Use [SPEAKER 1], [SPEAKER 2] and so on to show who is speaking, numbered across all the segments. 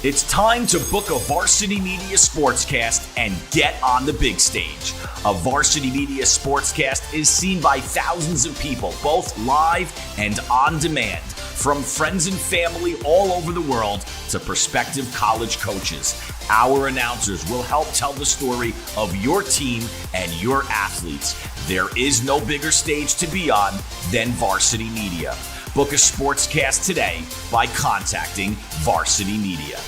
[SPEAKER 1] It's time to book a Varsity Media Sportscast and get on the big stage. A Varsity Media Sportscast is seen by thousands of people, both live and on demand, from friends and family all over the world to prospective college coaches. Our announcers will help tell the story of your team and your athletes. There is no bigger stage to be on than Varsity Media. Book a sportscast today by contacting Varsity Media.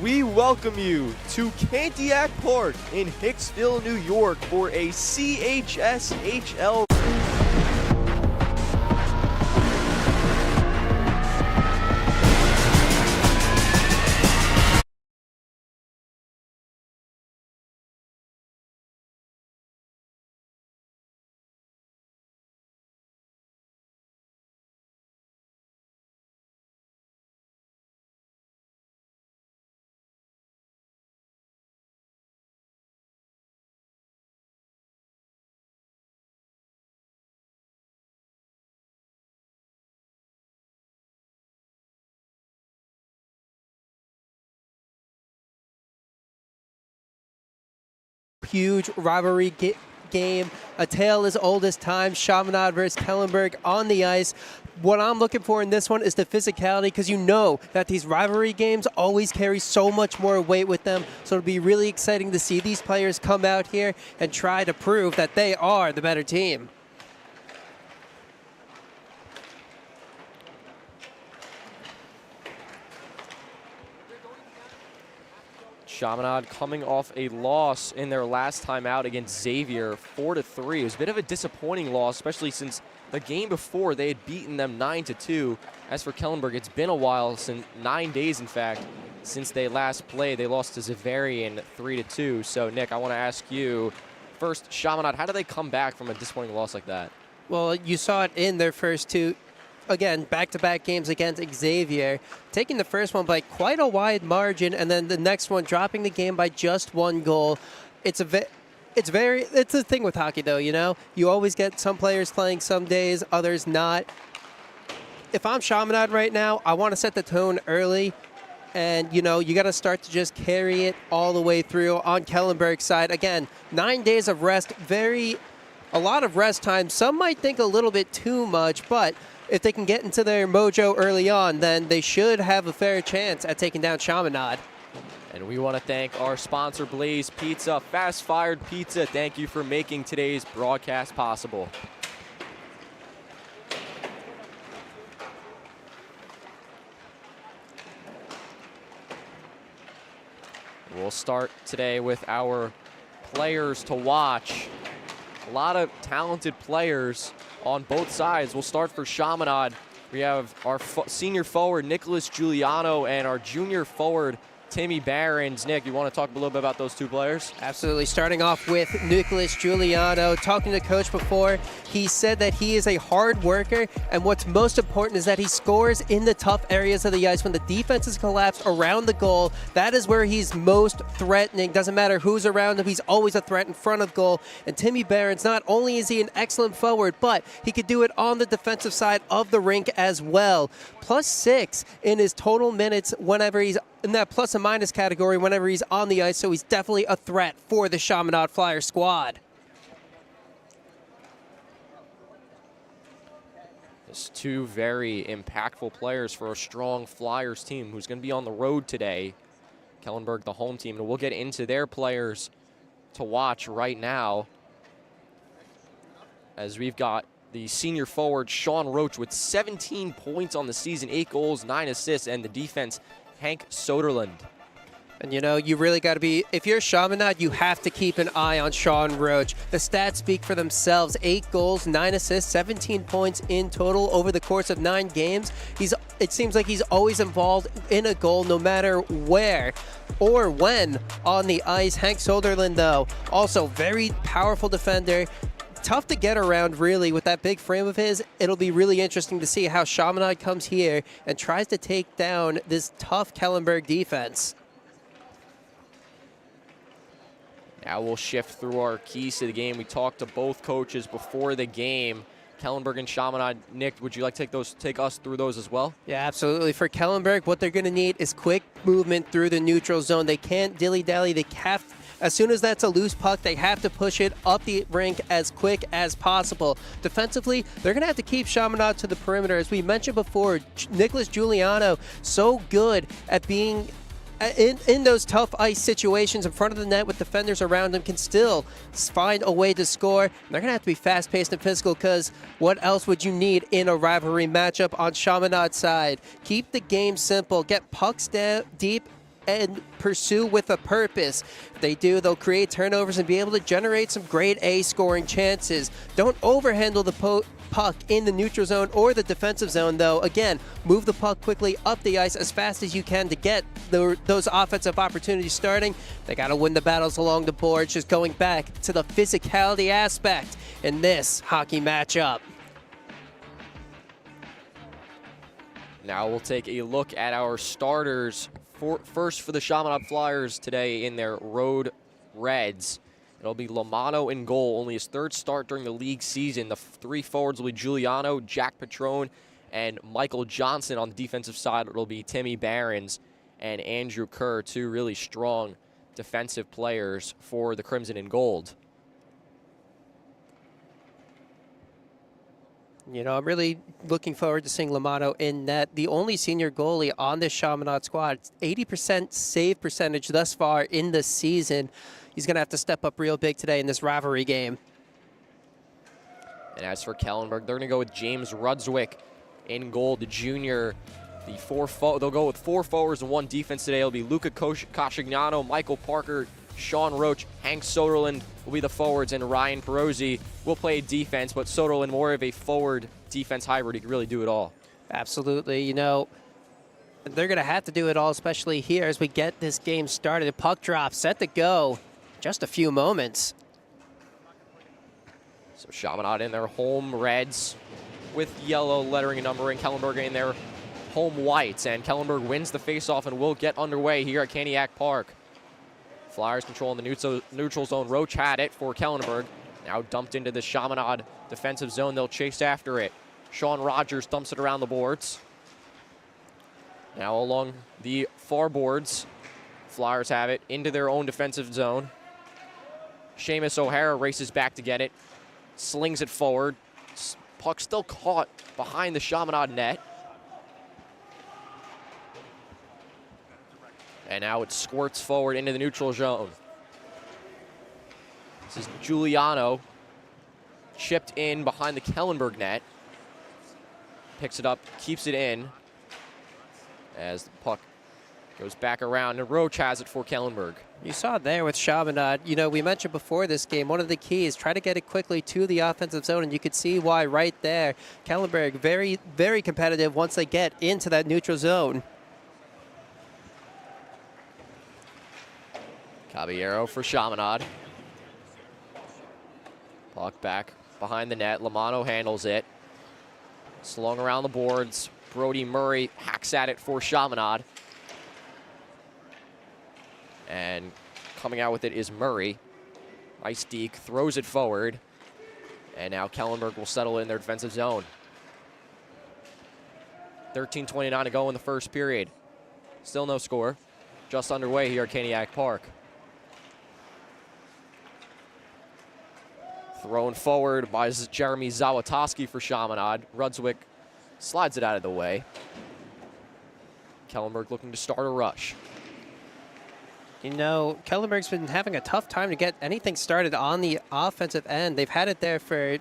[SPEAKER 2] We welcome you to Candiac Park in Hicksville, New York for a CHSHL.
[SPEAKER 3] Huge rivalry game, a tale as old as time, Chaminade versus Kellenberg on the ice. What I'm looking for in this one is the physicality, because you know that these rivalry games always carry so much more weight with them. So it'll be really exciting to see these players come out here and try to prove that they are the better team.
[SPEAKER 2] Chaminade coming off a loss in their last time out against Xavier, 4-3. It was a bit of a disappointing loss, especially since the game before they had beaten them 9-2. As for Kellenberg, it's been a while, since 9 days, in fact, since they last played. They lost to Xaverian 3-2. So, Nick, I want to ask you, first, Chaminade, how do they come back from a disappointing loss like that?
[SPEAKER 3] Well, you saw it in their first two. Again, back-to-back games against Xavier, taking the first one by quite a wide margin, and then the next one dropping the game by just 1 goal. It's a thing with hockey, though. You know, you always get some players playing some days, others not. If I'm Chaminade right now, I want to set the tone early, and you know, you got to start to just carry it all the way through. On Kellenberg's side, again, 9 days of rest, a lot of rest time. Some might think a little bit too much, but if they can get into their mojo early on, then they should have a fair chance at taking down Chaminade.
[SPEAKER 2] And we want to thank our sponsor, Blaze Pizza, fast-fired pizza. Thank you for making today's broadcast possible. We'll start today with our players to watch. A lot of talented players on both sides. We'll start for Chaminade. We have our senior forward, Nicholas Giuliano, and our junior forward, Timmy Barons. Nick, you want to talk a little bit about those two players?
[SPEAKER 3] Absolutely. Starting off with Nicholas Giuliano. Talking to Coach before, he said that he is a hard worker, and what's most important is that he scores in the tough areas of the ice. When the defense is collapsed around the goal, that is where he's most threatening. Doesn't matter who's around him, he's always a threat in front of goal. And Timmy Barons, not only is he an excellent forward, but he could do it on the defensive side of the rink as well. +6 in his total minutes whenever he's in that plus and minus category whenever he's on the ice, so he's definitely a threat for the Chaminade Flyer squad.
[SPEAKER 2] Just two very impactful players for a strong Flyers team who's going to be on the road today. Kellenberg, the home team, and we'll get into their players to watch right now, as we've got the senior forward Sean Roach with 17 points on the season, 8 goals, 9 assists, and the defense, Hank Soderlund.
[SPEAKER 3] And you know, you really got to be, if you're Chaminade, you have to keep an eye on Sean Roach. The stats speak for themselves. 8 goals, 9 assists, 17 points in total over the course of 9 games. It seems like he's always involved in a goal, no matter where or when on the ice. Hank Soderlund, though, also very powerful defender. Tough to get around, really, with that big frame of his. It'll be really interesting to see how Chaminade comes here and tries to take down this tough Kellenberg defense.
[SPEAKER 2] Now we'll shift through our keys to the game. We talked to both coaches before the game, Kellenberg and Chaminade. Nick, would you like to take us through those as well?
[SPEAKER 3] Yeah, absolutely. For Kellenberg, what they're going to need is quick movement through the neutral zone. They can't dilly-dally. They have, as soon as that's a loose puck, they have to push it up the rink as quick as possible. Defensively, they're going to have to keep Chaminade to the perimeter. As we mentioned before, Nicholas Giuliano, so good at being in those tough ice situations in front of the net with defenders around him, can still find a way to score. They're going to have to be fast-paced and physical, because what else would you need in a rivalry matchup on Chaminade's side? Keep the game simple. Get pucks down deep and pursue with a purpose. If they do, they'll create turnovers and be able to generate some grade A scoring chances. Don't overhandle the puck in the neutral zone or the defensive zone, though. Again, move the puck quickly up the ice as fast as you can to get those offensive opportunities starting. They got to win the battles along the boards, just going back to the physicality aspect in this hockey matchup.
[SPEAKER 2] Now we'll take a look at our starters. First for the Chaminade Flyers today in their road Reds. It'll be Lamano in goal, only his 3rd start during the league season. The 3 forwards will be Giuliano, Jack Petrone, and Michael Johnson. On the defensive side, it'll be Timmy Barons and Andrew Kerr, 2 really strong defensive players for the Crimson and Gold.
[SPEAKER 3] You know, I'm really looking forward to seeing Lamano in net. The only senior goalie on this Chaminade squad. 80% save percentage thus far in the season. He's going to have to step up real big today in this rivalry game.
[SPEAKER 2] And as for Kellenberg, they're going to go with James Rudswick in goal, the junior. They'll go with 4 forwards and 1 defense today. It'll be Luca Coscignano, Michael Parker, Sean Roach, Hank Soderlund will be the forwards, and Ryan Perozzi will play defense, but Soderlund more of a forward-defense hybrid. He can really do it all.
[SPEAKER 3] Absolutely. You know, they're going to have to do it all, especially here as we get this game started. Puck drop, set to go. Just a few moments.
[SPEAKER 2] So Chaminade in their home reds with yellow lettering and numbering. Kellenberg in their home whites, and Kellenberg wins the faceoff and will get underway here at Caniac Park. Flyers controlling the neutral zone. Roach had it for Kellenberg. Now dumped into the Chaminade defensive zone. They'll chase after it. Sean Rogers dumps it around the boards. Now along the far boards, Flyers have it into their own defensive zone. Seamus O'Hara races back to get it. Slings it forward. Puck still caught behind the Chaminade net. And now it squirts forward into the neutral zone. This is Giuliano. Chipped in behind the Kellenberg net. Picks it up, keeps it in. As the puck goes back around, and Roach has it for Kellenberg.
[SPEAKER 3] You saw it there with Chaminade. You know, we mentioned before this game, one of the keys, try to get it quickly to the offensive zone, and you could see why right there. Kellenberg, very, very competitive once they get into that neutral zone.
[SPEAKER 2] Caballero for Chaminade. Puck back behind the net. Lamano handles it. Slung around the boards. Brody Murray hacks at it for Chaminade. And coming out with it is Murray. Nice deke, throws it forward. And now Kellenberg will settle in their defensive zone. 13:29 to go in the first period. Still no score. Just underway here at Caniac Park. Thrown forward by Jeremy Zawatowski for Chaminade. Rudswick Slides it out of the way. Kellenberg looking to start a rush.
[SPEAKER 3] You know, Kellenberg's been having a tough time to get anything started on the offensive end. They've had it there for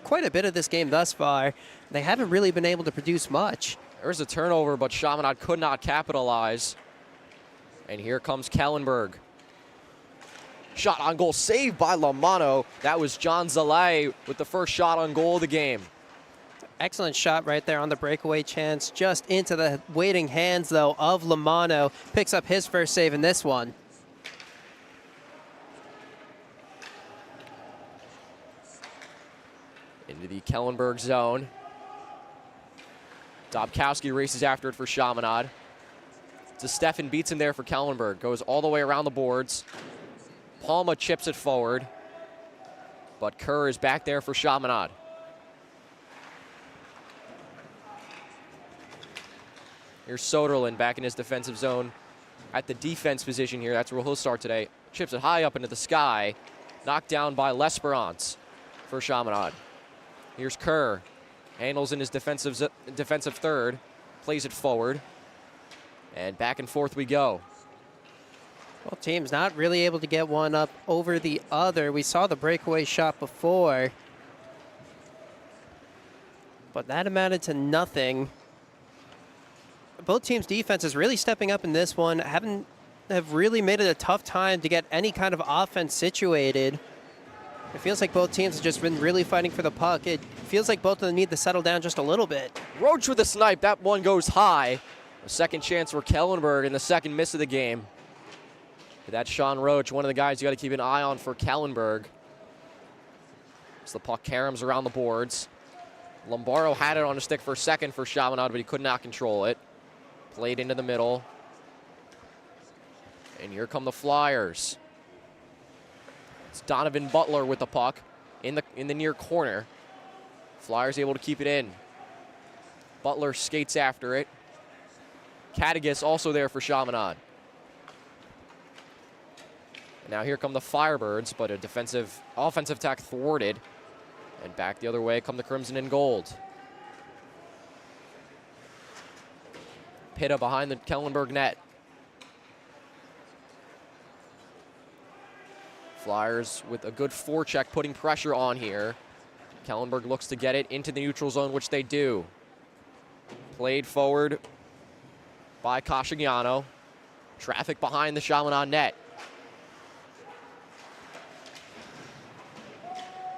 [SPEAKER 3] quite a bit of this game thus far. They haven't really been able to produce much.
[SPEAKER 2] There's a turnover, but Chaminade could not capitalize. And here comes Kellenberg. Shot on goal saved by Lamano. That was John Zalay with the first shot on goal of the game.
[SPEAKER 3] Excellent shot right there on the breakaway chance. Just into the waiting hands, though, of Lamano. Picks up his first save in this one.
[SPEAKER 2] Into the Kellenberg zone. Dobkowski races after it for Chaminade. Stefan beats him there for Kellenberg. Goes all the way around the boards. Palma chips it forward. But Kerr is back there for Chaminade. Here's Soderlund back in his defensive zone at the defense position here. That's where he'll start today. Chips it high up into the sky. Knocked down by L'Esperance for Chaminade. Here's Kerr. Handles in his defensive third. Plays it forward. And back and forth we go.
[SPEAKER 3] Both teams not really able to get one up over the other. We saw the breakaway shot before, but that amounted to nothing. Both teams' defense is really stepping up in this one. Have really made it a tough time to get any kind of offense situated. It feels like both teams have just been really fighting for the puck. It feels like both of them need to settle down just a little bit.
[SPEAKER 2] Roach with a snipe. That one goes high. A second chance for Kellenberg and the second miss of the game. But that's Sean Roach, one of the guys you got to keep an eye on for Kellenberg. As the puck caroms around the boards. Lombaro had it on a stick for a second for Chaminade, but he could not control it. Played into the middle. And here come the Flyers. It's Donovan Butler with the puck in the near corner. Flyers able to keep it in. Butler skates after it. Katagas also there for Chaminade. Now here come the Firebirds, but a offensive attack thwarted. And back the other way come the Crimson and Gold. Pitta behind the Kellenberg net. Flyers with a good forecheck, putting pressure on here. Kellenberg looks to get it into the neutral zone, which they do. Played forward by Cascignano. Traffic behind the Chaminade net.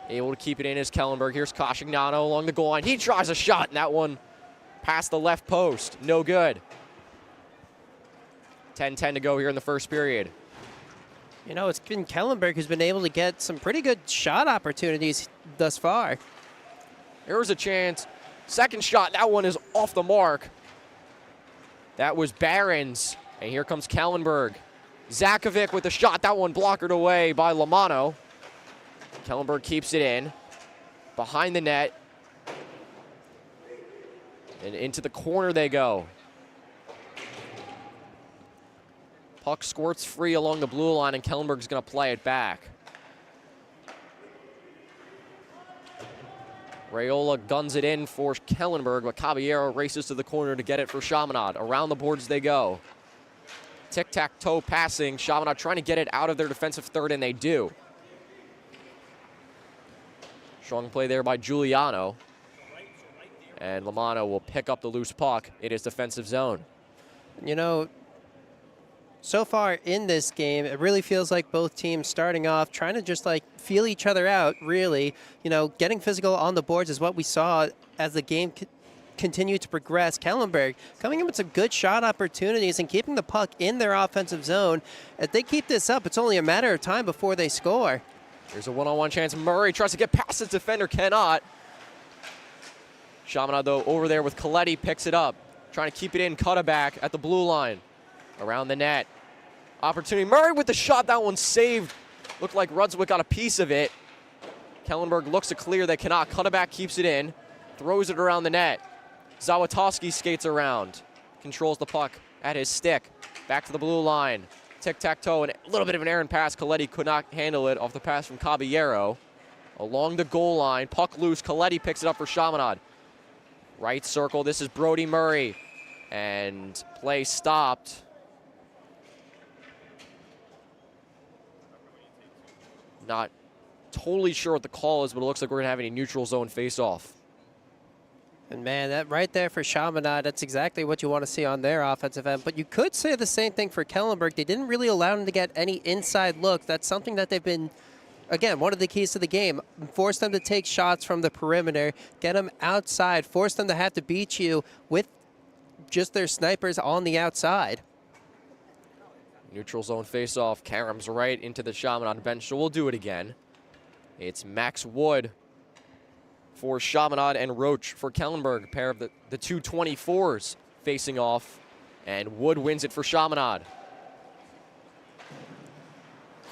[SPEAKER 2] Able to keep it in is Kellenberg. Here's Cascignano along the goal line. He tries a shot, and that one past the left post. No good. 10-10 to go here in the first period.
[SPEAKER 3] You know, it's been Kellenberg who's been able to get some pretty good shot opportunities thus far.
[SPEAKER 2] Here's a chance. Second shot. That one is off the mark. That was Barons. And here comes Kellenberg. Zakovic with the shot. That one blockered away by Lamano. Kellenberg keeps it in. Behind the net. And into the corner they go. Puck squirts free along the blue line, and Kellenberg's going to play it back. Raiola guns it in for Kellenberg, but Caballero races to the corner to get it for Chaminade. Around the boards they go. Tic-tac-toe passing. Chaminade trying to get it out of their defensive third, and they do. Strong play there by Giuliano. And Lamano will pick up the loose puck in his defensive zone.
[SPEAKER 3] You know, so far in this game, it really feels like both teams starting off trying to just like feel each other out, really. You know, getting physical on the boards is what we saw as the game continued to progress. Kellenberg coming in with some good shot opportunities and keeping the puck in their offensive zone. If they keep this up, it's only a matter of time before they score.
[SPEAKER 2] Here's a one-on-one chance. Murray tries to get past his defender, cannot. Chaminade, though, over there with Coletti, picks it up. Trying to keep it in, cut it back at the blue line. Around the net. Opportunity. Murray with the shot. That one saved. Looked like Rudswick got a piece of it. Kellenberg looks to clear. They cannot. Cut it back, keeps it in. Throws it around the net. Zawatowski skates around. Controls the puck at his stick. Back to the blue line. Tic-tac-toe, and a little bit of an errant pass. Coletti could not handle it off the pass from Caballero. Along the goal line. Puck loose. Coletti picks it up for Chaminade. Right circle, this is Brody Murray. And play stopped. Not totally sure what the call is, but it looks like we're going to have a neutral zone face-off.
[SPEAKER 3] And man, that right there for Chaminade, that's exactly what you want to see on their offensive end. But you could say the same thing for Kellenberg. They didn't really allow them to get any inside look. That's something that they've been, again, one of the keys to the game. Force them to take shots from the perimeter, get them outside, force them to have to beat you with just their snipers on the outside.
[SPEAKER 2] Neutral zone face-off. Karam's right into the Chaminade bench, so we'll do it again. It's Max Wood for Chaminade and Roach for Kellenberg, pair of the 224s facing off, and Wood wins it for Chaminade.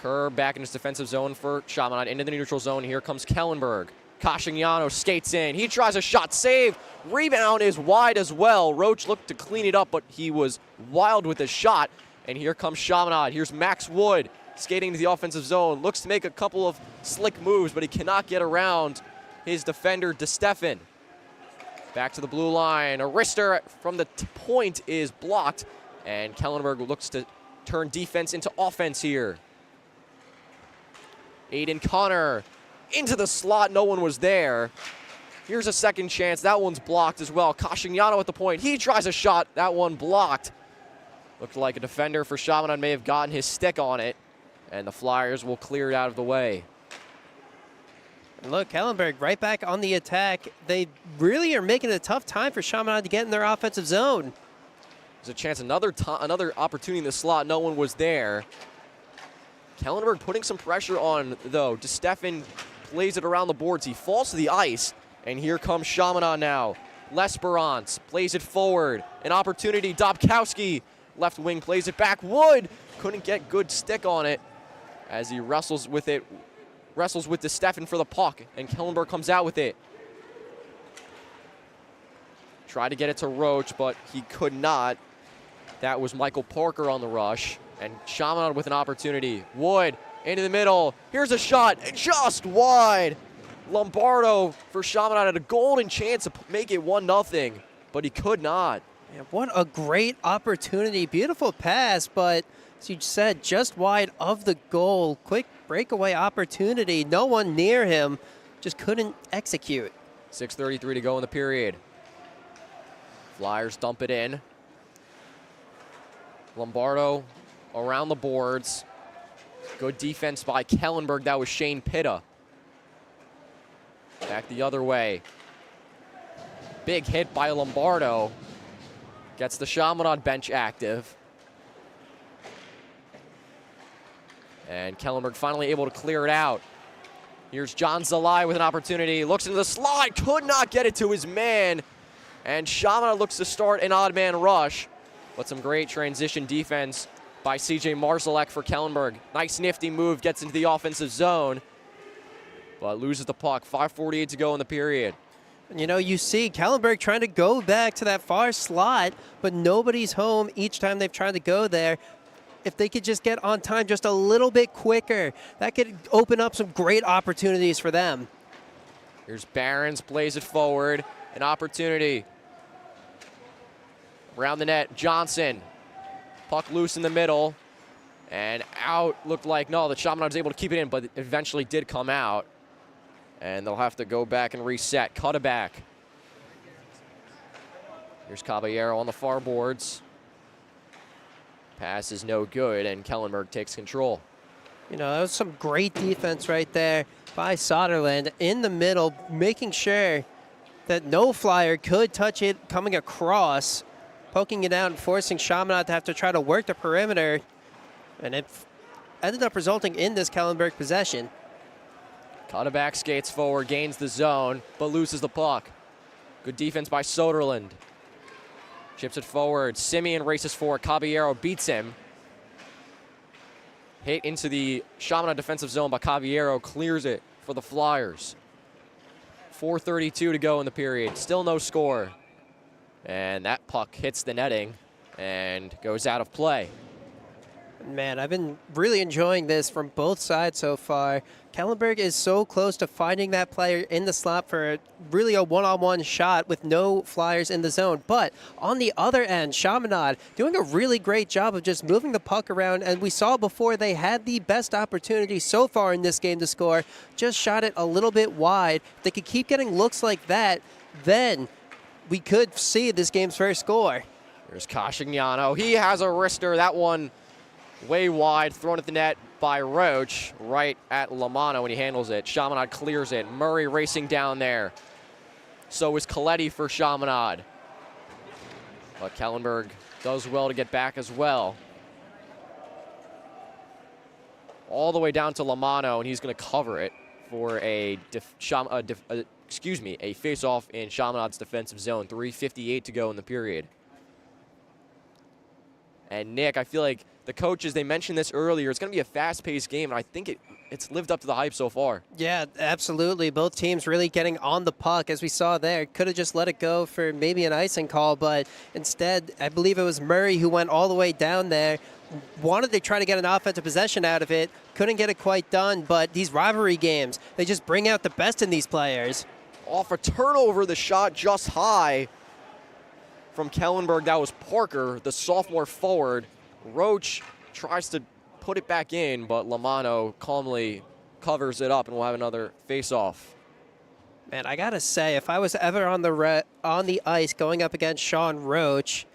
[SPEAKER 2] Kerr back in his defensive zone for Chaminade, into the neutral zone. Here comes Kellenberg. Cascignano skates in. He tries a shot, save. Rebound is wide as well. Roach looked to clean it up, but he was wild with his shot. And here comes Chaminade. Here's Max Wood skating to the offensive zone. Looks to make a couple of slick moves, but he cannot get around his defender, DeStefan. Back to the blue line. A wrister from the point is blocked. And Kellenberg looks to turn defense into offense here. Aiden Connor into the slot. No one was there. Here's a second chance. That one's blocked as well. Cascignano at the point. He tries a shot. That one blocked. Looked like a defender for Chaminade may have gotten his stick on it. And the Flyers will clear it out of the way.
[SPEAKER 3] Look, Kellenberg right back on the attack. They really are making it a tough time for Chaminade to get in their offensive zone.
[SPEAKER 2] There's a chance, another opportunity in the slot. No one was there. Kellenberg putting some pressure on, though. DeStefan plays it around the boards. He falls to the ice, and here comes Chaminade now. L'Esperance plays it forward. An opportunity. Dobkowski, left wing, plays it back. Wood couldn't get good stick on it as he wrestles with it. Wrestles with DeStefan for the puck, and Kellenberg comes out with it. Tried to get it to Roach, but he could not. That was Michael Parker on the rush. And Chaminade with an opportunity. Wood into the middle. Here's a shot, just wide. Lombardo for Chaminade had a golden chance to make it 1-0, but he could not.
[SPEAKER 3] Man, what a great opportunity. Beautiful pass, but as you said, just wide of the goal. Quick breakaway opportunity. No one near him. Just couldn't execute.
[SPEAKER 2] 6:33 to go in the period. Flyers dump it in. Lombardo around the boards. Good defense by Kellenberg. That was Shane Pitta. Back the other way. Big hit by Lombardo. Gets the Chaminade bench active. And Kellenberg finally able to clear it out. Here's John Zalai with an opportunity. Looks into the slide. Could not get it to his man. And Chaminade looks to start an odd man rush. But some great transition defense by CJ Marszalek for Kellenberg. Nice nifty move, gets into the offensive zone, but loses the puck. 5:48 to go in the period.
[SPEAKER 3] You know, you see Kellenberg trying to go back to that far slot, but nobody's home each time they've tried to go there. If they could just get on time just a little bit quicker, that could open up some great opportunities for them.
[SPEAKER 2] Here's Barons, plays it forward. An opportunity. Around the net, Johnson. Puck loose in the middle. And out, looked like, no, the Chaminade was able to keep it in, but it eventually did come out. And they'll have to go back and reset. Cut it back. Here's Caballero on the far boards. Pass is no good, and Kellenberg takes control.
[SPEAKER 3] You know, that was some great defense right there by Soderland in the middle, making sure that no Flyer could touch it coming across, poking it out and forcing Chaminade to have to try to work the perimeter. And it ended up resulting in this Kellenberg possession.
[SPEAKER 2] Cutterback skates forward, gains the zone, but loses the puck. Good defense by Soderland. Chips it forward. Simeon races forward. Caballero beats him. Hit into the Chaminade defensive zone, but Caballero clears it for the Flyers. 4:32 to go in the period. Still no score. And that puck hits the netting and goes out of play.
[SPEAKER 3] Man, I've been really enjoying this from both sides so far. Kellenberg is so close to finding that player in the slot for really a one-on-one shot with no flyers in the zone. But on the other end, Chaminade doing a really great job of just moving the puck around. And we saw before they had the best opportunity so far in this game to score. Just shot it a little bit wide. If they could keep getting looks like that, then we could see this game's first score.
[SPEAKER 2] Here's Chaminade. He has a wrister. That one way wide, thrown at the net by Roach, right at Lamano when he handles it. Chaminade clears it. Murray racing down there. So is Coletti for Chaminade. But Kellenberg does well to get back as well. All the way down to Lamano, and he's going to cover it for a face-off in Chaminade's defensive zone. 3:58 to go in the period. And Nick, I feel like the coaches, they mentioned this earlier, it's going to be a fast-paced game, and I think it's lived up to the hype so far. Yeah,
[SPEAKER 3] absolutely. Both teams really getting on the puck, as we saw there. Could have just let it go for maybe an icing call, but instead, I believe it was Murray who went all the way down there, wanted to try to get an offensive possession out of it, couldn't get it quite done, but these rivalry games, they just bring out the best in these players.
[SPEAKER 2] Off a turnover, the shot just high from Kellenberg. That was Parker, the sophomore forward. Roach tries to put it back in, but Lamano calmly covers it up, and we'll have another face-off.
[SPEAKER 3] Man, I gotta say, if I was ever on the ice going up against Sean Roach,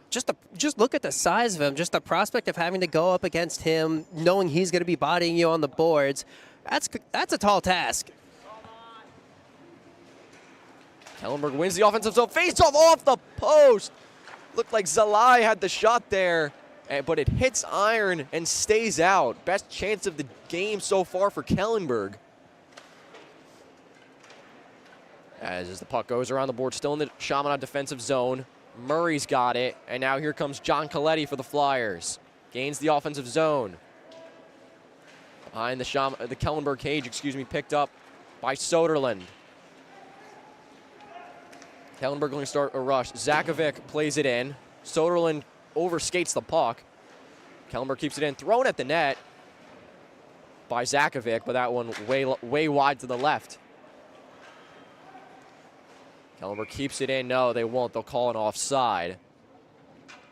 [SPEAKER 3] just look at the size of him, just the prospect of having to go up against him, knowing he's going to be bodying you on the boards, that's a tall task.
[SPEAKER 2] Kellenberg wins the offensive zone. Face-off the post. Looked like Zalai had the shot there, but it hits iron and stays out. Best chance of the game so far for Kellenberg. As the puck goes around the board, still in the Chaminade defensive zone. Murray's got it, and now here comes John Coletti for the Flyers. Gains the offensive zone. Behind the Kellenberg cage, picked up by Soderlund. Kellenberg going to start a rush. Zakovic plays it in. Soderlund overskates the puck. Kellenberg keeps it in, thrown at the net by Zakovic, but that one way wide to the left. Kellenberg keeps it in. No, they won't. They'll call an offside.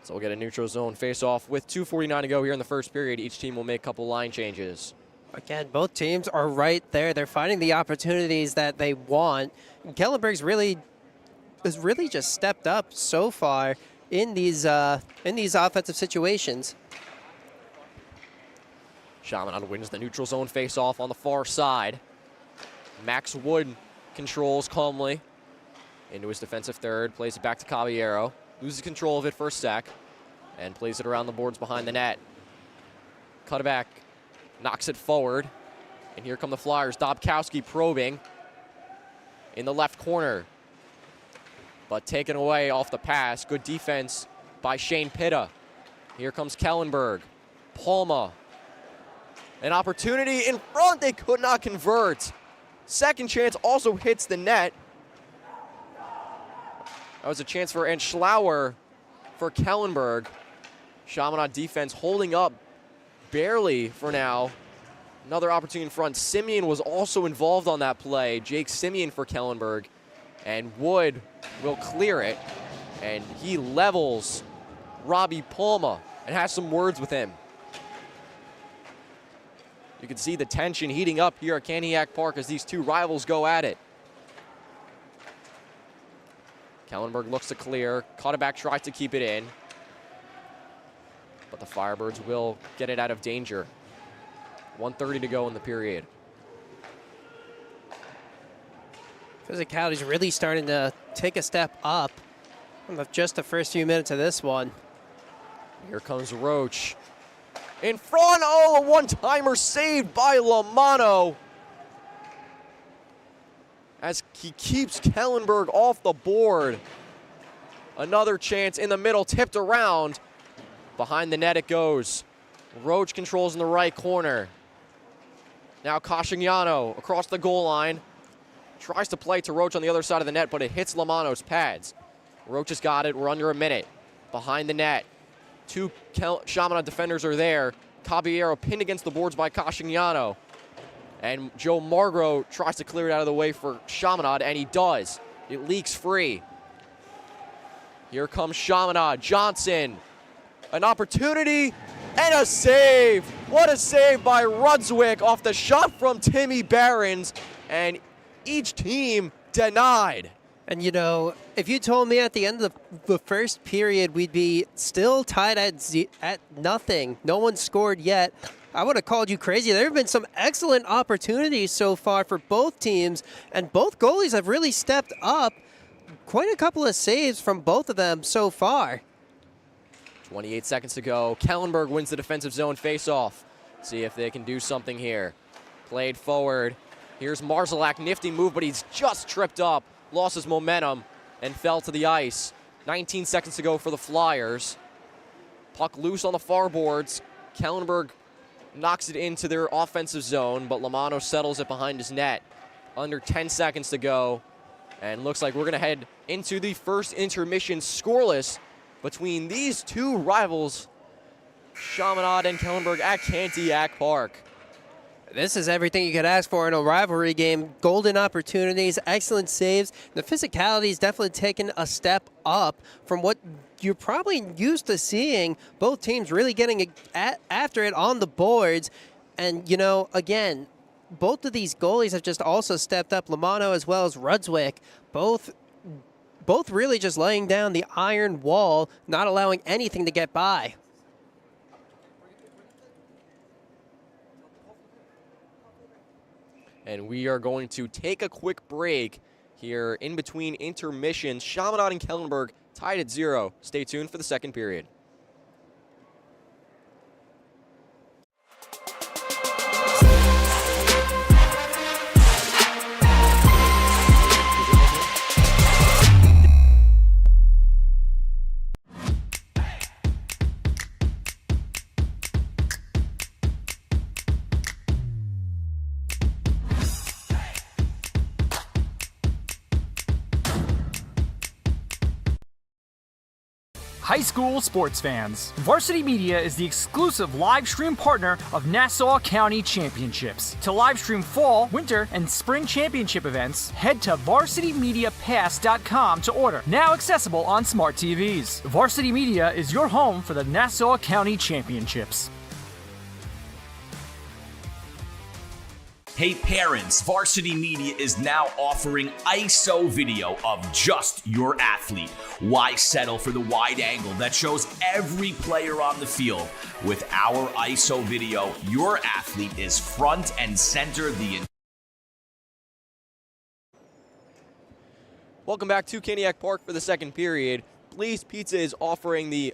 [SPEAKER 2] So we'll get a neutral zone face-off with 2:49 to go here in the first period. Each team will make a couple line changes.
[SPEAKER 3] Again, both teams are right there. They're finding the opportunities that they want. Kellenberg's has really just stepped up so far in these offensive situations.
[SPEAKER 2] Chaminade wins the neutral zone face-off on the far side. Max Wood controls calmly into his defensive third, plays it back to Caballero, loses control of it for a sec, and plays it around the boards behind the net. Cut it back, knocks it forward, and here come the Flyers. Dobkowski probing in the left corner, but taken away off the pass. Good defense by Shane Pitta. Here comes Kellenberg. Palma. An opportunity in front. They could not convert. Second chance also hits the net. That was a chance for Anschlauer for Kellenberg. Chaminade defense holding up barely for now. Another opportunity in front. Simeon was also involved on that play. Jake Simeon for Kellenberg. And Wood will clear it. And he levels Robbie Palma and has some words with him. You can see the tension heating up here at Candiac Park as these two rivals go at it. Kellenberg looks to clear. Cutterback tries to keep it in. But the Firebirds will get it out of danger. 1:30 to go in the period.
[SPEAKER 3] Physicality's really starting to take a step up from just the first few minutes of this one.
[SPEAKER 2] Here comes Roach. In front, a one-timer saved by Lamano. As he keeps Kellenberg off the board. Another chance in the middle, tipped around. Behind the net it goes. Roach controls in the right corner. Now Cascignano across the goal line. Tries to play to Roach on the other side of the net, but it hits Lamano's pads. Roach has got it. We're under a minute. Behind the net. Two Chaminade defenders are there. Caballero pinned against the boards by Cascignano. And Joe Margro tries to clear it out of the way for Chaminade, and he does. It leaks free. Here comes Chaminade. Johnson. An opportunity and a save. What a save by Rudswick off the shot from Timmy Barons. And each team denied.
[SPEAKER 3] And, you know, if you told me at the end of the first period we'd be still tied at nothing, no one scored yet, I would have called you crazy. There have been some excellent opportunities so far for both teams, and both goalies have really stepped up. Quite a couple of saves from both of them so far.
[SPEAKER 2] 28 seconds to go. Kellenberg wins the defensive zone faceoff. See if they can do something here. Played forward. Here's Marzalak, nifty move, but he's just tripped up. Lost his momentum and fell to the ice. 19 seconds to go for the Flyers. Puck loose on the far boards. Kellenberg knocks it into their offensive zone, but Lamano settles it behind his net. Under 10 seconds to go. And looks like we're going to head into the first intermission scoreless between these two rivals, Chaminade and Kellenberg at Cantiac Park.
[SPEAKER 3] This is everything you could ask for in a rivalry game. Golden opportunities, excellent saves. The physicality is definitely taken a step up from what you're probably used to seeing. Both teams really getting after it on the boards. And, you know, again, both of these goalies have just also stepped up. Lamano as well as Rudswick, both really just laying down the iron wall, not allowing anything to get by.
[SPEAKER 2] And we are going to take a quick break here in between intermissions. Chaminade and Kellenberg tied at 0. Stay tuned for the second period.
[SPEAKER 4] High school sports fans, Varsity Media is the exclusive live stream partner of Nassau County Championships. To live stream fall, winter, and spring championship events, head to varsitymediapass.com to order. Now accessible on smart TVs. Varsity Media is your home for the Nassau County Championships.
[SPEAKER 1] Hey parents, Varsity Media is now offering ISO video of just your athlete. Why settle for the wide angle that shows every player on the field? With our ISO video, your athlete is front and center the entire.
[SPEAKER 2] Welcome back to Cantiac Park for the second period. Blaze Pizza is offering the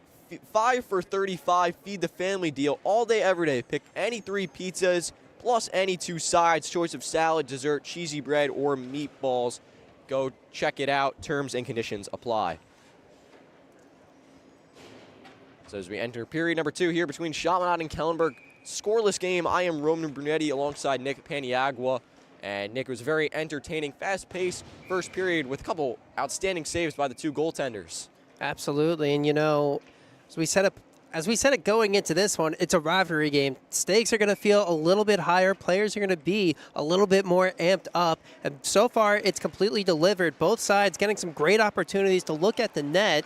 [SPEAKER 2] 5 for $35 Feed the Family deal all day, every day. Pick any 3 pizzas, plus any 2 sides, choice of salad, dessert, cheesy bread, or meatballs. Go check it out. Terms and conditions apply. So as we enter period number 2 here between Chaminade and Kellenberg, scoreless game. I am Roman Brunetti alongside Nick Paniagua. And Nick, was a very entertaining, fast-paced first period with a couple outstanding saves by the 2 goaltenders.
[SPEAKER 3] Absolutely, and you know, as we said it going into this one, it's a rivalry game. Stakes are going to feel a little bit higher. Players are going to be a little bit more amped up. And so far, it's completely delivered. Both sides getting some great opportunities to look at the net,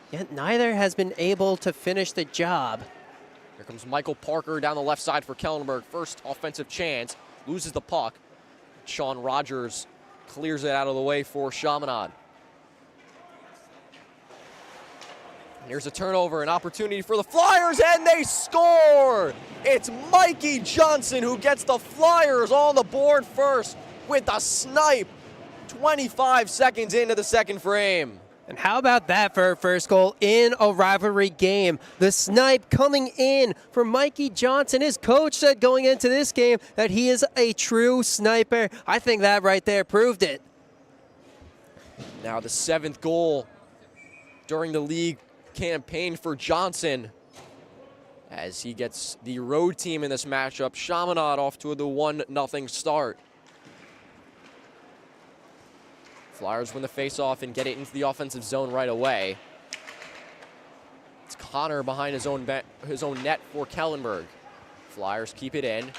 [SPEAKER 3] yet neither has been able to finish the job.
[SPEAKER 2] Here comes Michael Parker down the left side for Kellenberg. First offensive chance, loses the puck. Sean Rogers clears it out of the way for Chaminade. Here's a turnover, an opportunity for the Flyers, and they score! It's Mikey Johnson who gets the Flyers on the board first with a snipe 25 seconds into the second frame.
[SPEAKER 3] And how about that for a first goal in a rivalry game? The snipe coming in for Mikey Johnson. His coach said going into this game that he is a true sniper. I think that right there proved it.
[SPEAKER 2] Now the 7th goal during the league campaign for Johnson as he gets the road team in this matchup. Chaminade off to the 1-0 start. Flyers win the faceoff and get it into the offensive zone right away. It's Connor behind his own net for Kellenberg. Flyers keep it in.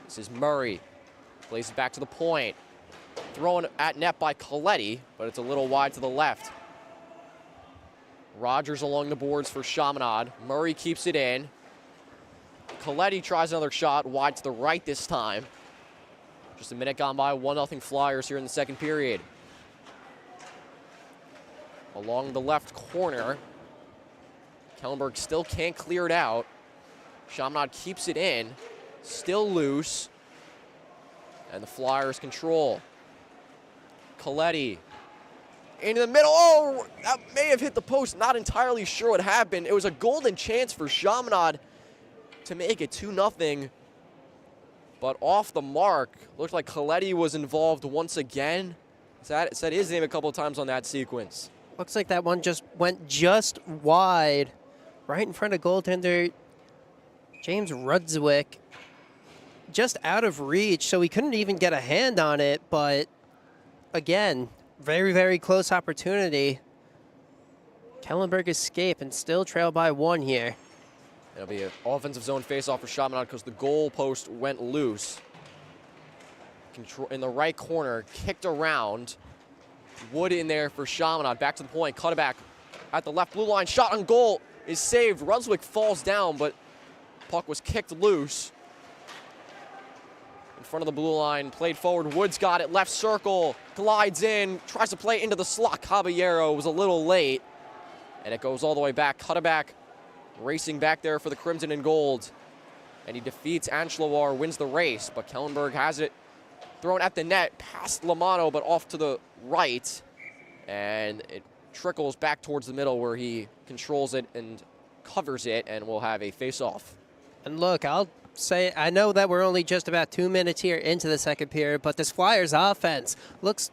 [SPEAKER 2] This is Murray. Plays it back to the point. Thrown at net by Coletti, but it's a little wide to the left. Rogers along the boards for Chaminade. Murray keeps it in. Coletti tries another shot, wide to the right this time. Just a minute gone by, 1-0 Flyers here in the second period. Along the left corner. Kellenberg still can't clear it out. Chaminade keeps it in. Still loose. And the Flyers control. Coletti into the middle. Oh, that may have hit the post. Not entirely sure what happened. It was a golden chance for Chaminade to make it 2-0. But off the mark. Looked like Coletti was involved once again. Said his name a couple of times on that sequence.
[SPEAKER 3] Looks like that one just went just wide, right in front of goaltender James Rudzwick. Just out of reach, so he couldn't even get a hand on it, but again, very, very close opportunity. Kellenberg escape and still trail by 1 here.
[SPEAKER 2] It'll be an offensive zone faceoff for Chaminade because the goal post went loose. Control in the right corner, kicked around. Wood in there for Chaminade. Back to the point, cut it back at the left blue line. Shot on goal is saved. Rudswick falls down, but puck was kicked loose. In front of the blue line, played forward. Woods got it, left circle, glides in, tries to play into the slot. Caballero was a little late, and it goes all the way back. Cut it back, racing back there for the Crimson and Gold. And he defeats Ancelovar, wins the race, but Kellenberg has it thrown at the net, past Lamano, but off to the right. And it trickles back towards the middle where he controls it and covers it, and we'll have a face-off.
[SPEAKER 3] And look, I'll say, I know that we're only just about 2 minutes here into the second period, but this Flyers offense looks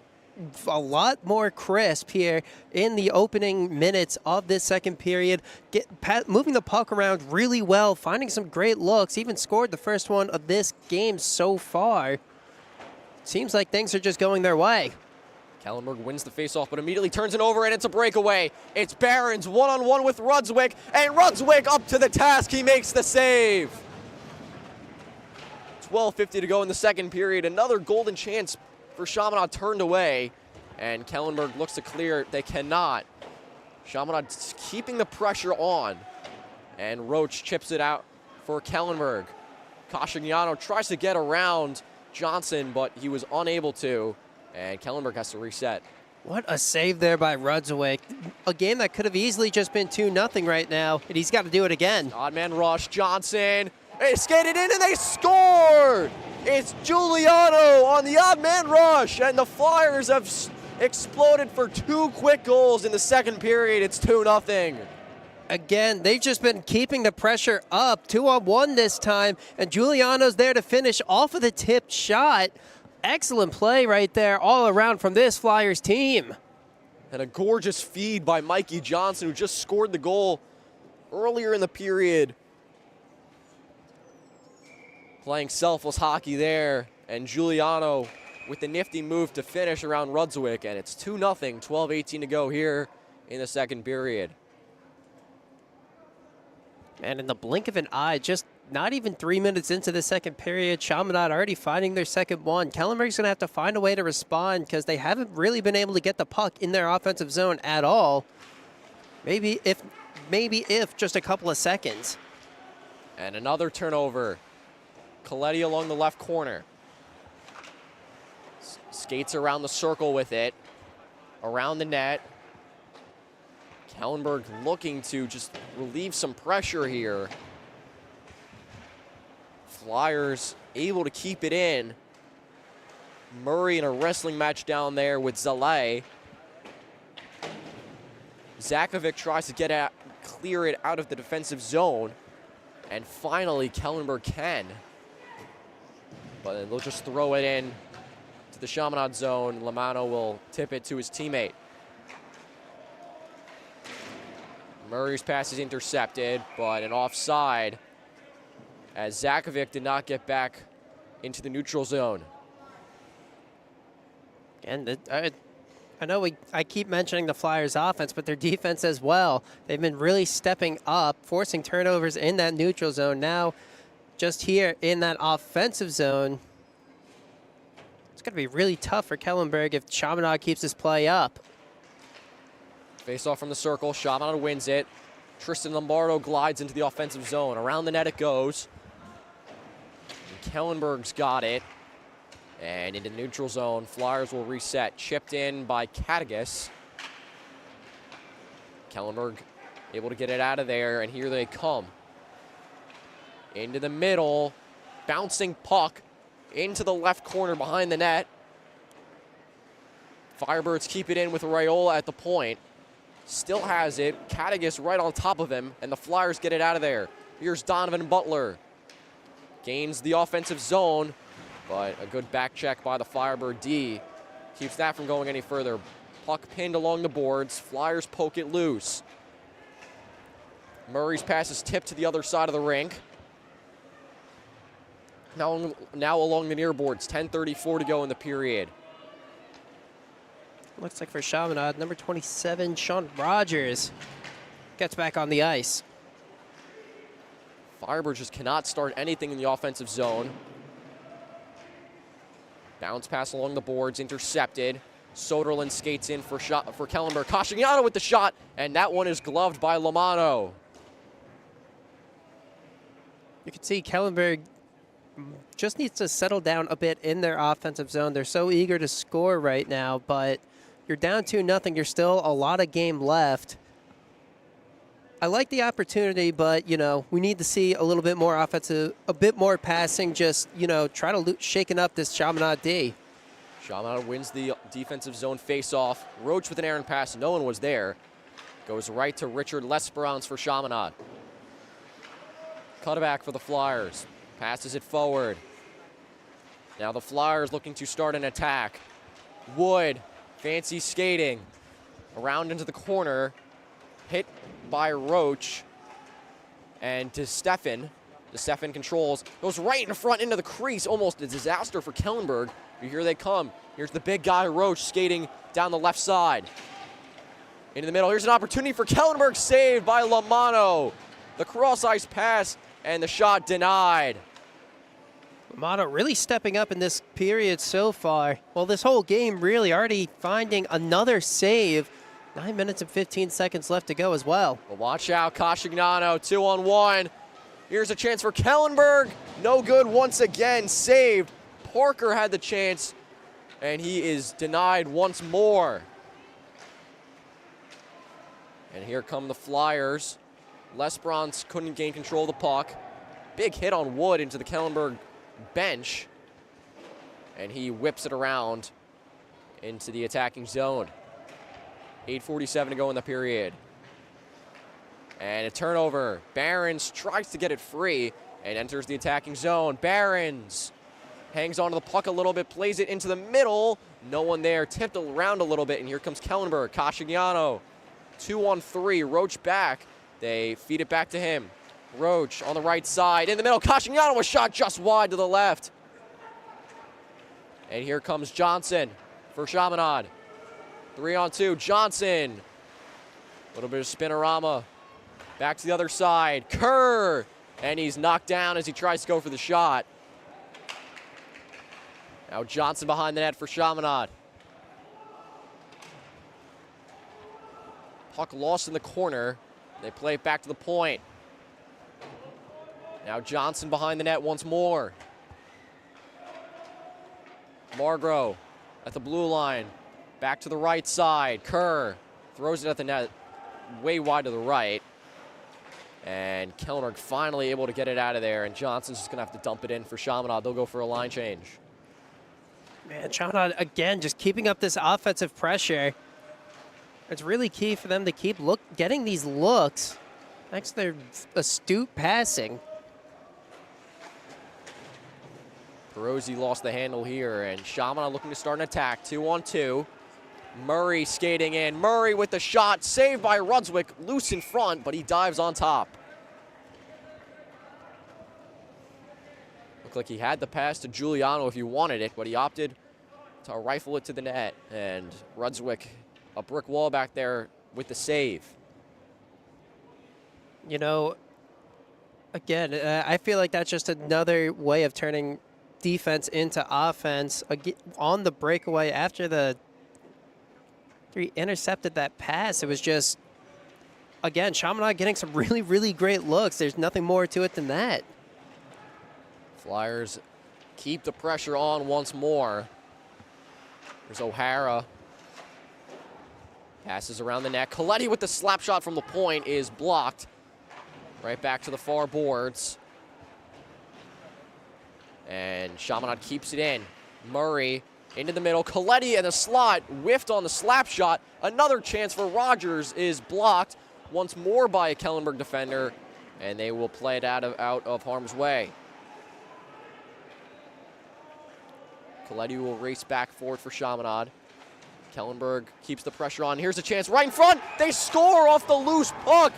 [SPEAKER 3] a lot more crisp here in the opening minutes of this second period. Moving the puck around really well, finding some great looks, even scored the first one of this game so far. Seems like things are just going their way.
[SPEAKER 2] Kellenberg wins the faceoff, but immediately turns it over, and it's a breakaway. It's Barons one-on-one with Rudswick, and Rudswick up to the task. He makes the save. 12:50 to go in the second period. Another golden chance for Chaminade turned away, and Kellenberg looks to clear. They cannot. Chaminade keeping the pressure on, and Roach chips it out for Kellenberg. Coscignano tries to get around Johnson, but he was unable to, and Kellenberg has to reset.
[SPEAKER 3] What a save there by Rudzwick. A game that could have easily just been 2-0 right now, and he's got to do it again.
[SPEAKER 2] Odd man rush, Johnson. They skated in and they scored! It's Giuliano on the odd man rush, and the Flyers have exploded for 2 quick goals in the second period. It's 2-0.
[SPEAKER 3] Again, they've just been keeping the pressure up. 2-on-1 this time, and Giuliano's there to finish off of the tipped shot. Excellent play right there all around from this Flyers team.
[SPEAKER 2] And a gorgeous feed by Mikey Johnson, who just scored the goal earlier in the period. Playing selfless hockey there, and Giuliano with the nifty move to finish around Rudswick, and it's 2-0, 12:18 to go here in the second period.
[SPEAKER 3] And in the blink of an eye, just not even 3 minutes into the second period, Chaminade already finding their second one. Kellenberg's going to have to find a way to respond because they haven't really been able to get the puck in their offensive zone at all. Maybe if just a couple of seconds.
[SPEAKER 2] And another turnover. Coletti along the left corner. Skates around the circle with it. Around the net. Kellenberg looking to just relieve some pressure here. Flyers able to keep it in. Murray in a wrestling match down there with Zalay. Zakovic tries to clear it out of the defensive zone. And finally, Kellenberg can. But they'll just throw it in to the Chaminade zone. Lamano will tip it to his teammate. Murray's pass is intercepted, but an offside as Zakovic did not get back into the neutral zone.
[SPEAKER 3] And I know I keep mentioning the Flyers offense, but their defense as well. They've been really stepping up, forcing turnovers in that neutral zone. Now, just here in that offensive zone, it's going to be really tough for Kellenberg if Chaminade keeps this play up.
[SPEAKER 2] Face off from the circle. Chaminade wins it. Tristan Lombardo glides into the offensive zone. Around the net it goes. And Kellenberg's got it. And into the neutral zone, Flyers will reset. Chipped in by Katagas. Kellenberg able to get it out of there, and here they come. Into the middle, bouncing puck into the left corner behind the net. Firebirds keep it in with Raiola at the point. Still has it. Katagas right on top of him, and the Flyers get it out of there. Here's Donovan Butler. Gains the offensive zone, but a good back check by the Firebird D keeps that from going any further. Puck pinned along the boards. Flyers poke it loose. Murray's pass is tipped to the other side of the rink. Now along the near boards. 10:34 to go in the period.
[SPEAKER 3] Looks like for Chaminade, number 27, Sean Rogers, gets back on the ice.
[SPEAKER 2] Firebird just cannot start anything in the offensive zone. Bounce pass along the boards, intercepted. Soderlund skates in for Kellenberg. Cochignano with the shot, and that one is gloved by Lamano.
[SPEAKER 3] You can see Kellenberg just needs to settle down a bit in their offensive zone. They're so eager to score right now, but you're down 2-0. There's still a lot of game left. I like the opportunity, but, you know, we need to see a little bit more offensive, a bit more passing, just, you know, try to shaking up this Chaminade D.
[SPEAKER 2] Chaminade wins the defensive zone face-off. Roach with an errant pass. No one was there. Goes right to Richard Lesperance for Chaminade. Cutback for the Flyers. Passes it forward. Now the Flyers looking to start an attack. Wood, fancy skating. Around into the corner. Hit by Roach. And to Steffen. Steffen controls. Goes right in front into the crease. Almost a disaster for Kellenberg. But here they come. Here's the big guy, Roach, skating down the left side. Into the middle. Here's an opportunity for Kellenberg. Saved by Lamano. The cross-ice pass and the shot denied.
[SPEAKER 3] Lamano really stepping up in this period so far. Well, this whole game really already finding another save. 9 minutes and 15 seconds left to go as well.
[SPEAKER 2] But watch out, Cochignano, 2-on-1. Here's a chance for Kellenberg. No good once again, saved. Parker had the chance, and he is denied once more. And here come the Flyers. Lesperance couldn't gain control of the puck. Big hit on Wood into the Kellenberg bench. And he whips it around into the attacking zone. 8:47 to go in the period. And a turnover. Barons tries to get it free and enters the attacking zone. Barons hangs onto the puck a little bit, plays it into the middle. No one there, tipped around a little bit, and here comes Kellenberg. Cochignano, 2-on-3, Roach back. They feed it back to him. Roach on the right side, in the middle. Cochignano was shot just wide to the left. And here comes Johnson for Chaminade. 3-on-2, Johnson. A little bit of spinorama. Back to the other side, Kerr. And he's knocked down as he tries to go for the shot. Now Johnson behind the net for Chaminade. Puck lost in the corner. They play it back to the point. Now Johnson behind the net once more. Margro at the blue line. Back to the right side. Kerr throws it at the net way wide to the right. And Kellenberg finally able to get it out of there. And Johnson's just going to have to dump it in for Chaminade. They'll go for a line change.
[SPEAKER 3] Man, Chaminade, again, just keeping up this offensive pressure. It's really key for them to keep getting these looks thanks to their astute passing.
[SPEAKER 2] Perosi lost the handle here, and Chaminade looking to start an attack. 2-on-2. Murray skating in. Murray with the shot, saved by Rudswick, loose in front, but he dives on top. Looked like he had the pass to Giuliano if he wanted it, but he opted to rifle it to the net. And Rudswick, a brick wall back there with the save.
[SPEAKER 3] You know, again, I feel like that's just another way of turning defense into offense. On the breakaway after he intercepted that pass, it was just, again, Chaminade getting some really, really great looks. There's nothing more to it than that.
[SPEAKER 2] Flyers keep the pressure on once more. There's O'Hara. Passes around the net. Coletti with the slap shot from the point is blocked. Right back to the far boards. And Chaminade keeps it in. Murray into the middle. Coletti and the slot whiffed on the slap shot. Another chance for Rogers is blocked once more by a Kellenberg defender, and they will play it out of harm's way. Coletti will race back forward for Chaminade. Kellenberg keeps the pressure on. Here's a chance right in front. They score off the loose puck.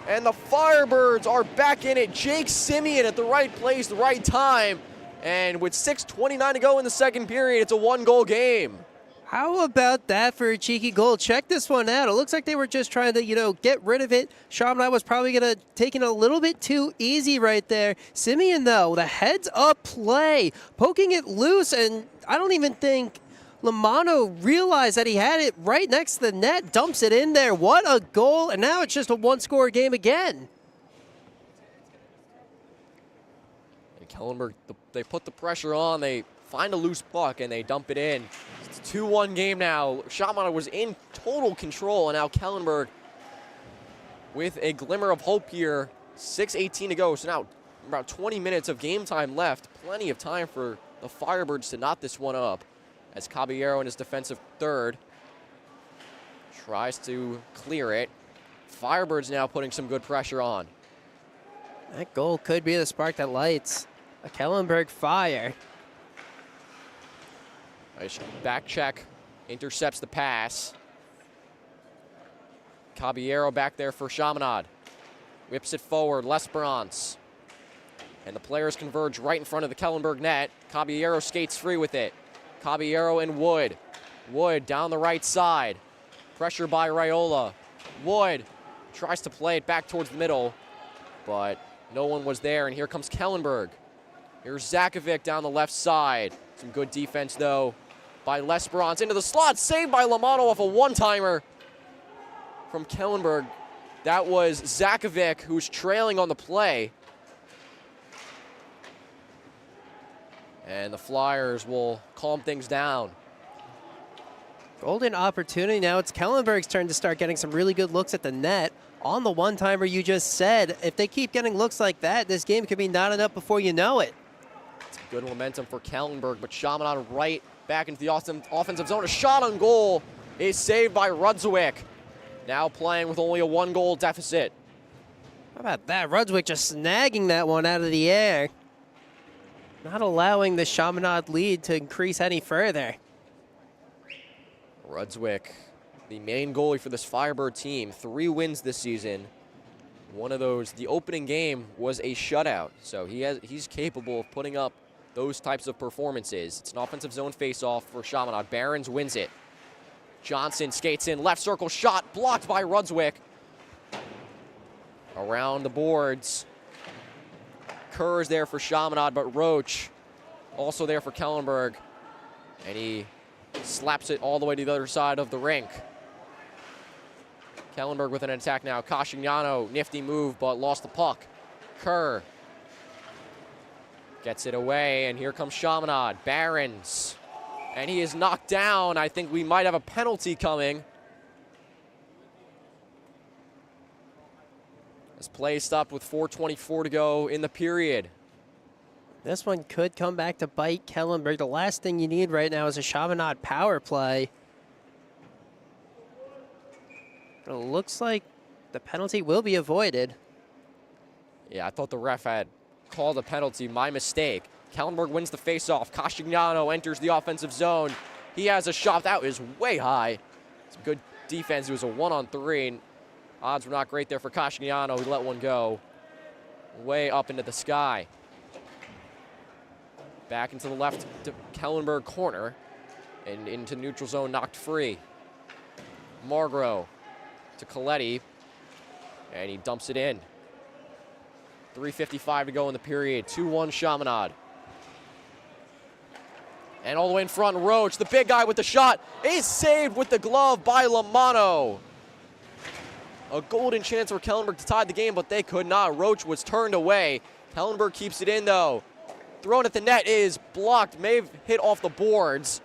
[SPEAKER 2] And the Firebirds are back in it. Jake Simeon at the right place, the right time. And with 6:29 to go in the second period, it's a one-goal game.
[SPEAKER 3] How about that for a cheeky goal? Check this one out. It looks like they were just trying to, get rid of it. Chaminade was probably going to take it a little bit too easy right there. Simeon, though, the heads-up play, poking it loose, and I don't even think Lamano realized that he had it right next to the net, dumps it in there. What a goal, and now it's just a one-score game again.
[SPEAKER 2] And Kellenberg, they put the pressure on, they find a loose puck, and they dump it in. It's a 2-1 game now. Chaminade was in total control, and now Kellenberg with a glimmer of hope here. 6:18 to go, so now about 20 minutes of game time left. Plenty of time for the Firebirds to knot this one up, as Caballero in his defensive third tries to clear it. Firebirds now putting some good pressure on.
[SPEAKER 3] That goal could be the spark that lights a Kellenberg fire.
[SPEAKER 2] Nice back check, intercepts the pass. Caballero back there for Chaminade. Whips it forward, Lesperance. And the players converge right in front of the Kellenberg net. Caballero skates free with it. Caballero and Wood. Wood down the right side. Pressure by Raiola. Wood tries to play it back towards the middle, but no one was there, and here comes Kellenberg. Here's Zakovic down the left side. Some good defense, though, by Lesperance. Into the slot, saved by Lamano off a one-timer from Kellenberg. That was Zakovic, who's trailing on the play. And the Flyers will calm things down.
[SPEAKER 3] Golden opportunity now. It's Kellenberg's turn to start getting some really good looks at the net. On the one-timer you just said, if they keep getting looks like that, this game could be knotted up before you know it.
[SPEAKER 2] It's good momentum for Kellenberg, but Chaminade right back into the offensive zone. A shot on goal is saved by Rudswick. Now playing with only a one-goal deficit.
[SPEAKER 3] How about that? Rudswick just snagging that one out of the air. Not allowing the Chaminade lead to increase any further.
[SPEAKER 2] Rudswick, the main goalie for this Firebird team, 3 wins this season. One of those, the opening game was a shutout, so he's capable of putting up those types of performances. It's an offensive zone face-off for Chaminade. Barons wins it. Johnson skates in, left circle shot, blocked by Rudswick. Around the boards. Kerr is there for Chaminade, but Roach also there for Kellenberg. And he slaps it all the way to the other side of the rink. Kellenberg with an attack now. Cascignano, nifty move, but lost the puck. Kerr gets it away, and here comes Chaminade. Barons. And he is knocked down. I think we might have a penalty coming. As play stopped with 4:24 to go in the period.
[SPEAKER 3] This one could come back to bite Kellenberg. The last thing you need right now is a Chaminade power play. It looks like the penalty will be avoided.
[SPEAKER 2] Yeah, I thought the ref had called a penalty. My mistake. Kellenberg wins the faceoff. Cascignano enters the offensive zone. He has a shot. That is way high. Some good defense. It was a 1-on-3. And odds were not great there for Cascignano. He let one go way up into the sky. Back into the left to Kellenberg corner. And into neutral zone, knocked free. Margro to Coletti, and he dumps it in. 3:55 to go in the period. 2-1 Chaminade. And all the way in front, Roach, the big guy with the shot, is saved with the glove by Lamano. A golden chance for Kellenberg to tie the game, but they could not. Roach was turned away. Kellenberg keeps it in, though. Thrown at the net is blocked, may have hit off the boards.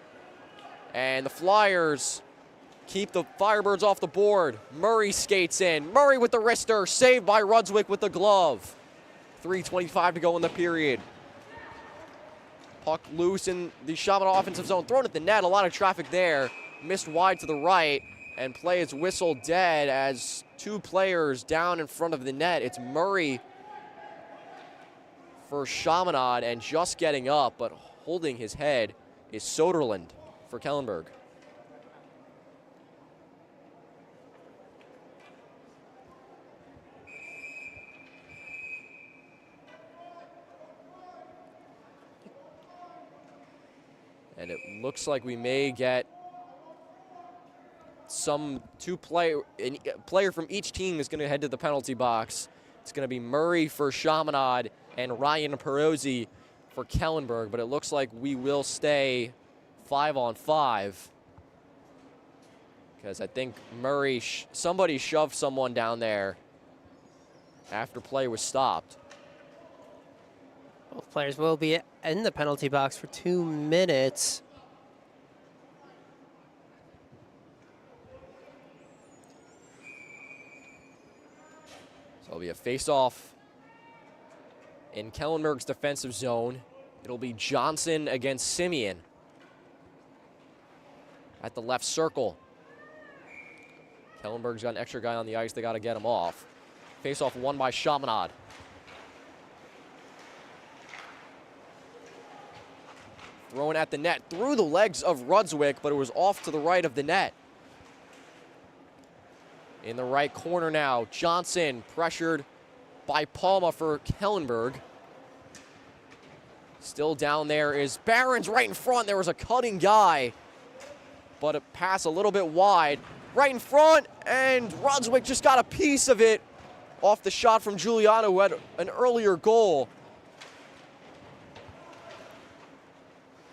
[SPEAKER 2] And the Flyers keep the Firebirds off the board. Murray skates in. Murray with the wrister, saved by Rudswick with the glove. 3:25 to go in the period. Puck loose in the Chaminade offensive zone. Thrown at the net, a lot of traffic there. Missed wide to the right, and play is whistled dead as two players down in front of the net. It's Murray for Chaminade, and just getting up, but holding his head is Soderlund for Kellenberg. And it looks like we may get a player from each team is going to head to the penalty box. It's going to be Murray for Chaminade and Ryan Perozzi for Kellenberg, but it looks like we will stay 5-on-5 because I think Murray, somebody shoved someone down there after play was stopped.
[SPEAKER 3] Both players will be in the penalty box for 2 minutes.
[SPEAKER 2] So it'll be a face-off in Kellenberg's defensive zone. It'll be Johnson against Simeon at the left circle. Kellenberg's got an extra guy on the ice. They got to get him off. Face-off won by Chaminade. Thrown at the net through the legs of Rudswick, but it was off to the right of the net. In the right corner now, Johnson pressured by Palma for Kellenberg. Still down there is Barons right in front. There was a cutting guy, but a pass a little bit wide. Right in front, and Rudswick just got a piece of it off the shot from Giuliano, who had an earlier goal.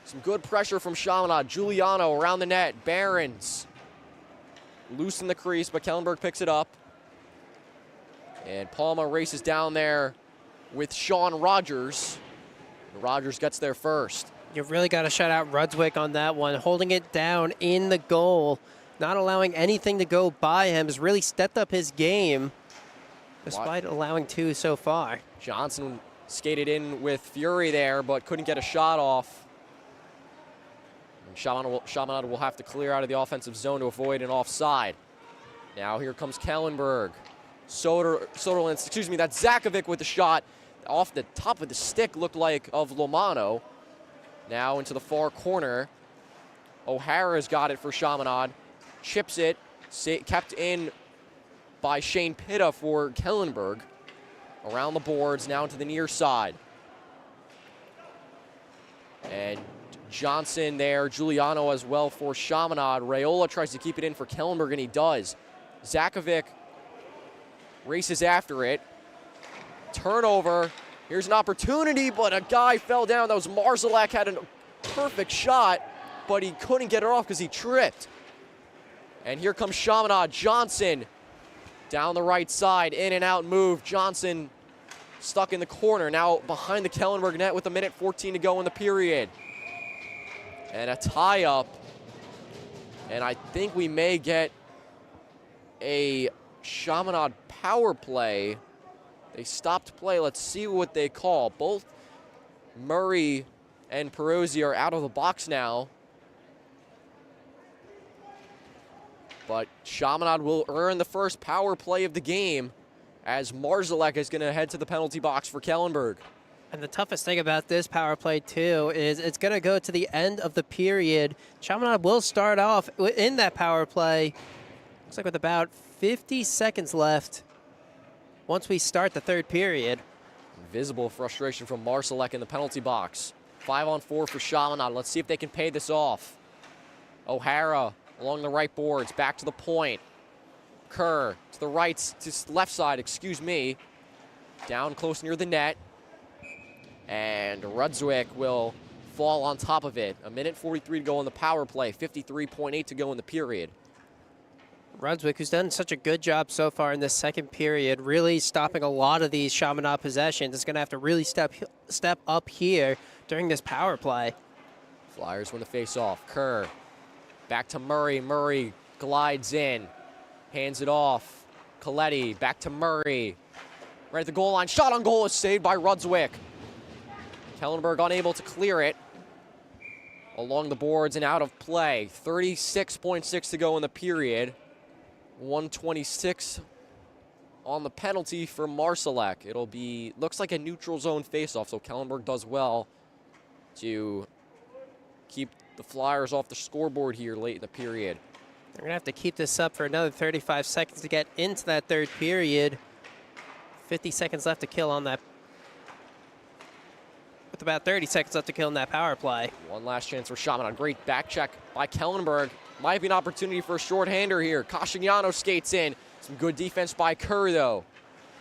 [SPEAKER 2] Some good pressure from Chaminade. Giuliano around the net. Barons loose in the crease, but Kellenberg picks it up. And Palma races down there with Sean Rogers. Rogers gets there first.
[SPEAKER 3] You really got to shout out Rudswick on that one. Holding it down in the goal, not allowing anything to go by him, has really stepped up his game, despite allowing 2 so far.
[SPEAKER 2] Johnson skated in with fury there, but couldn't get a shot off. Chaminade will have to clear out of the offensive zone to avoid an offside. Now here comes Kellenberg. Soderlund, excuse me, that's Zakovic with the shot. Off the top of the stick, looked like of Lomano. Now into the far corner. O'Hara's got it for Chaminade. Chips it, kept in by Shane Pitta for Kellenberg. Around the boards, now to the near side. And Johnson there, Giuliano as well for Chaminade. Raiola tries to keep it in for Kellenberg, and he does. Zakovic races after it. Turnover. Here's an opportunity, but a guy fell down. That was Marzalek, had a perfect shot, but he couldn't get it off because he tripped. And here comes Chaminade. Johnson down the right side, in and out move. Johnson stuck in the corner, now behind the Kellenberg net with 1:14 to go in the period. And a tie-up, and I think we may get a Chaminade power play. They stopped play. Let's see what they call. Both Murray and Perozzi are out of the box now. But Chaminade will earn the first power play of the game as Marzalek is going to head to the penalty box for Kellenberg.
[SPEAKER 3] And the toughest thing about this power play, too, is it's going to go to the end of the period. Chaminade will start off in that power play, looks like with about 50 seconds left once we start the third period.
[SPEAKER 2] Visible frustration from Marzalek in the penalty box. 5-on-4 for Chaminade. Let's see if they can pay this off. O'Hara along the right boards, back to the point. Kerr to the right, to left side, excuse me. Down close near the net. And Rudswick will fall on top of it. 1:43 to go in the power play, 53.8 to go in the period.
[SPEAKER 3] Rudswick, who's done such a good job so far in this second period, really stopping a lot of these Chaminade possessions, is going to have to really step up here during this power play.
[SPEAKER 2] Flyers win the face-off. Kerr back to Murray. Murray glides in, hands it off. Coletti back to Murray. Right at the goal line. Shot on goal is saved by Rudswick. Kellenberg unable to clear it. Along the boards and out of play. 36.6 to go in the period. 126 on the penalty for Marsalek. It'll be, looks like a neutral zone faceoff, so Kellenberg does well to keep the Flyers off the scoreboard here late in the period.
[SPEAKER 3] They're going to have to keep this up for another 35 seconds to get into that third period. 50 seconds left to kill on that. With about 30 seconds left to kill in that power play.
[SPEAKER 2] One last chance for Chaminade. Great back check by Kellenberg. Might be an opportunity for a shorthander here. Cascignano skates in. Some good defense by Kerr, though.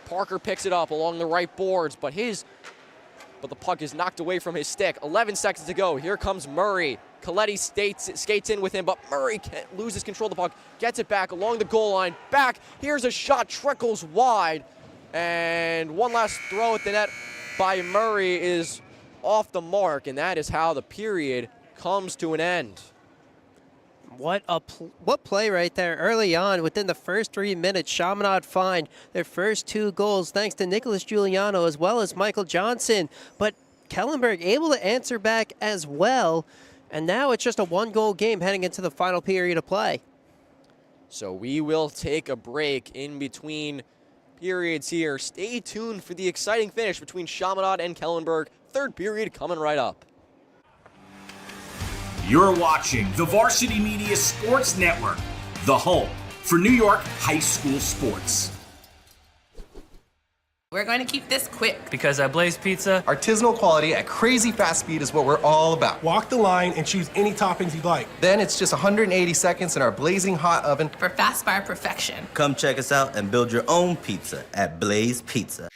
[SPEAKER 2] Parker picks it up along the right boards, but the puck is knocked away from his stick. 11 seconds to go. Here comes Murray. Coletti skates in with him, but Murray loses control of the puck. Gets it back along the goal line. Back. Here's a shot. Trickles wide. And one last throw at the net by Murray is off the mark, and that is how the period comes to an end.
[SPEAKER 3] What play right there early on. Within the first 3 minutes, Chaminade find their first 2 goals thanks to Nicholas Giuliano as well as Michael Johnson. But Kellenberg able to answer back as well. And now it's just a 1-goal game heading into the final period of play.
[SPEAKER 2] So we will take a break in between periods here. Stay tuned for the exciting finish between Chaminade and Kellenberg. Third period coming right up.
[SPEAKER 1] You're watching the Varsity Media Sports Network, the home for New York high school sports.
[SPEAKER 5] We're going to keep this quick.
[SPEAKER 6] Because at Blaze Pizza,
[SPEAKER 7] artisanal quality at crazy fast speed is what we're all about.
[SPEAKER 8] Walk the line and choose any toppings you'd like.
[SPEAKER 7] Then it's just 180 seconds in our blazing hot oven
[SPEAKER 5] For fast fire perfection.
[SPEAKER 9] Come check us out and build your own pizza at Blaze Pizza.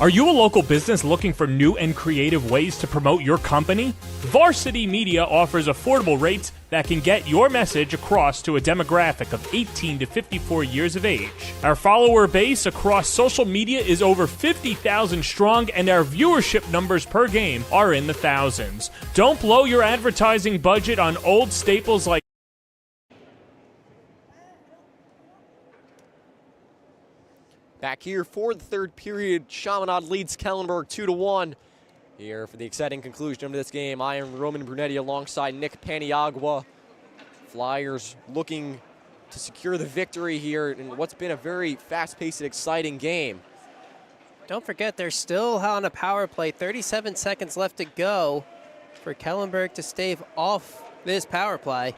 [SPEAKER 10] Are you a local business looking for new and creative ways to promote your company? Varsity Media offers affordable rates that can get your message across to a demographic of 18 to 54 years of age. Our follower base across social media is over 50,000 strong, and our viewership numbers per game are in the thousands. Don't blow your advertising budget on old staples like
[SPEAKER 2] Back here for the third period, Chaminade leads Kellenberg 2-1. Here for the exciting conclusion of this game, I am Roman Brunetti alongside Nick Paniagua. Flyers looking to secure the victory here in what's been a very fast-paced and exciting game.
[SPEAKER 3] Don't forget, they're still on a power play. 37 seconds left to go for Kellenberg to stave off this power play.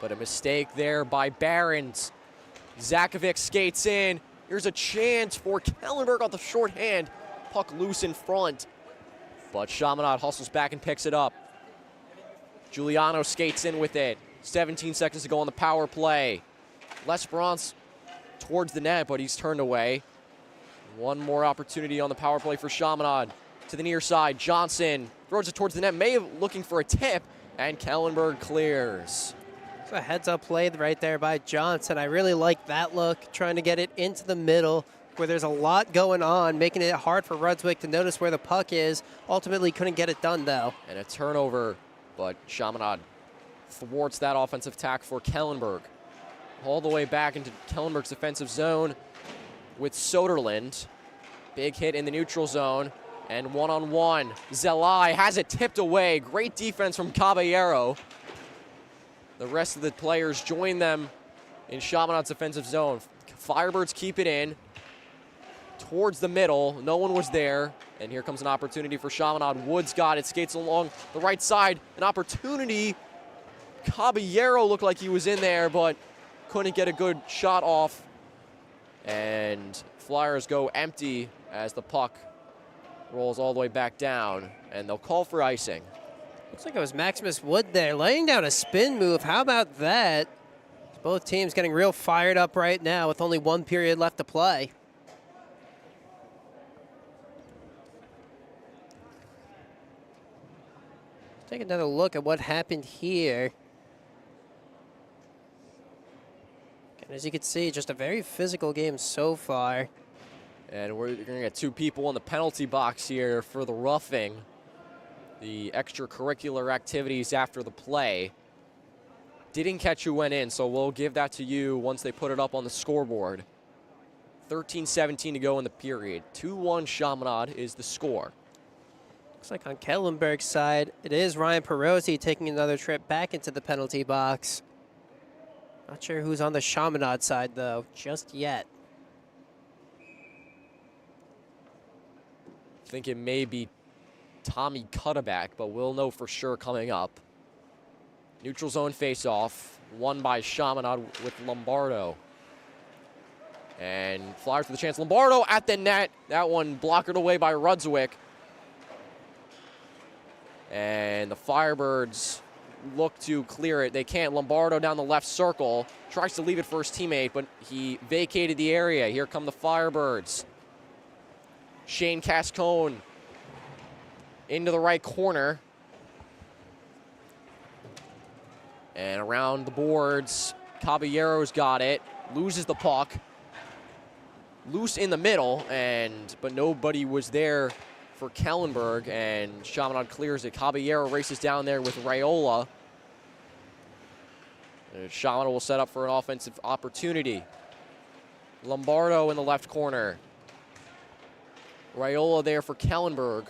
[SPEAKER 2] But a mistake there by Barons. Zakovic skates in. Here's a chance for Kellenberg on the shorthand. Puck loose in front. But Chaminade hustles back and picks it up. Giuliano skates in with it. 17 seconds to go on the power play. Lesperance towards the net, but he's turned away. One more opportunity on the power play for Chaminade. To the near side, Johnson throws it towards the net. May looking for a tip, and Kellenberg clears.
[SPEAKER 3] It's a heads-up play right there by Johnson. I really like that look, trying to get it into the middle where there's a lot going on, making it hard for Rudswick to notice where the puck is. Ultimately couldn't get it done, though.
[SPEAKER 2] And a turnover, but Chaminade thwarts that offensive attack for Kellenberg. All the way back into Kellenberg's defensive zone with Soderlund. Big hit in the neutral zone, and one-on-one. Zelai has it tipped away. Great defense from Caballero. The rest of the players join them in Chaminade's defensive zone. Firebirds keep it in towards the middle. No one was there. And here comes an opportunity for Chaminade. Woods got it, skates along the right side. An opportunity. Caballero looked like he was in there, but couldn't get a good shot off. And Flyers go empty as the puck rolls all the way back down, and they'll call for icing.
[SPEAKER 3] Looks like it was Maximus Wood there, laying down a spin move. How about that? Both teams getting real fired up right now with only 1 period left to play. Let's take another look at what happened here. And as you can see, just a very physical game so far.
[SPEAKER 2] And we're going to get 2 people in the penalty box here for the roughing. The extracurricular activities after the play. Didn't catch who went in, so we'll give that to you once they put it up on the scoreboard. 13:17 to go in the period. 2-1 Chaminade is the score.
[SPEAKER 3] Looks like on Kellenberg's side, it is Ryan Perosi taking another trip back into the penalty box. Not sure who's on the Chaminade side, though, just yet.
[SPEAKER 2] I think it may be Tommy Cutterback, but we'll know for sure coming up. Neutral zone face-off, won by Chaminade with Lombardo. And Flyers with a chance. Lombardo at the net. That one blockered away by Rudswick. And the Firebirds look to clear it. They can't. Lombardo down the left circle. Tries to leave it for his teammate, but he vacated the area. Here come the Firebirds. Shane Cascone into the right corner. And around the boards, Caballero's got it. Loses the puck. Loose in the middle, but nobody was there for Kellenberg, and Chaminade clears it. Caballero races down there with Raiola. Chaminade will set up for an offensive opportunity. Lombardo in the left corner. Raiola there for Kellenberg.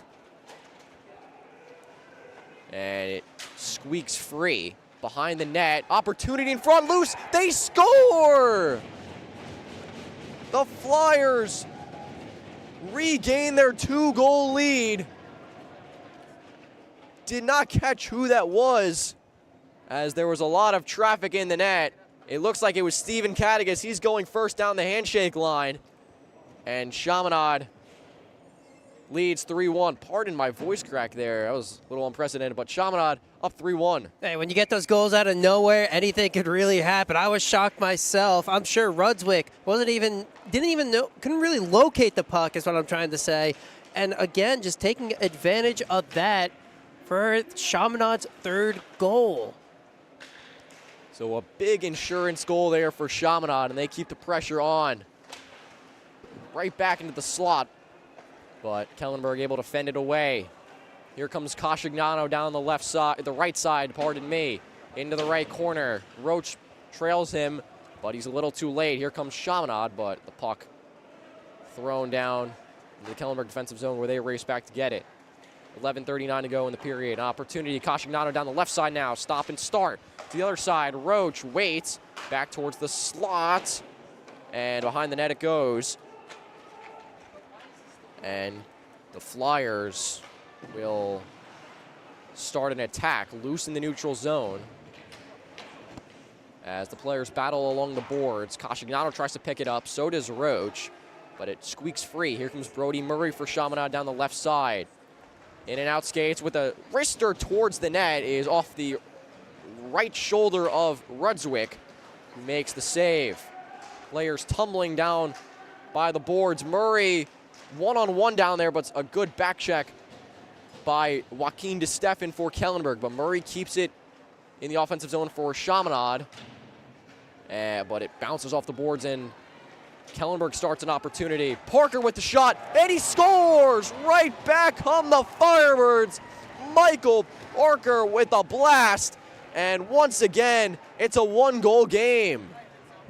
[SPEAKER 2] And it squeaks free. Behind the net. Opportunity in front. Loose. They score! The Flyers regain their 2-goal lead. Did not catch who that was, as there was a lot of traffic in the net. It looks like it was Steven Kadigas. He's going first down the handshake line. And Chaminade leads 3-1. Pardon my voice crack there. That was a little unprecedented, but Chaminade up 3-1.
[SPEAKER 3] Hey, when you get those goals out of nowhere, anything could really happen. I was shocked myself. I'm sure Rudswick didn't even know, couldn't really locate the puck is what I'm trying to say. And again, just taking advantage of that for Chaminade's 3rd goal.
[SPEAKER 2] So a big insurance goal there for Chaminade, and they keep the pressure on. Right back into the slot. But Kellenberg able to fend it away. Here comes Coscignano down the left side, the right side, pardon me, into the right corner. Roach trails him, but he's a little too late. Here comes Chaminade, but the puck thrown down into the Kellenberg defensive zone where they race back to get it. 11:39 to go in the period. An opportunity. Coscignano down the left side now. Stop and start. To the other side, Roach waits back towards the slot, and behind the net it goes. And the Flyers will start an attack, loose in the neutral zone. As the players battle along the boards, Coscignano tries to pick it up, so does Roach, but it squeaks free. Here comes Brody Murray for Chaminade down the left side. In and out skates with a wrister towards the net is off the right shoulder of Rudswick, who makes the save. Players tumbling down by the boards. Murray one-on-one down there, but a good back check by Joaquin DeStefan for Kellenberg. But Murray keeps it in the offensive zone for Chaminade. But it bounces off the boards, and Kellenberg starts an opportunity. Parker with the shot, and he scores! Right back come the Firebirds. Michael Parker with a blast. And once again, it's a 1-goal game.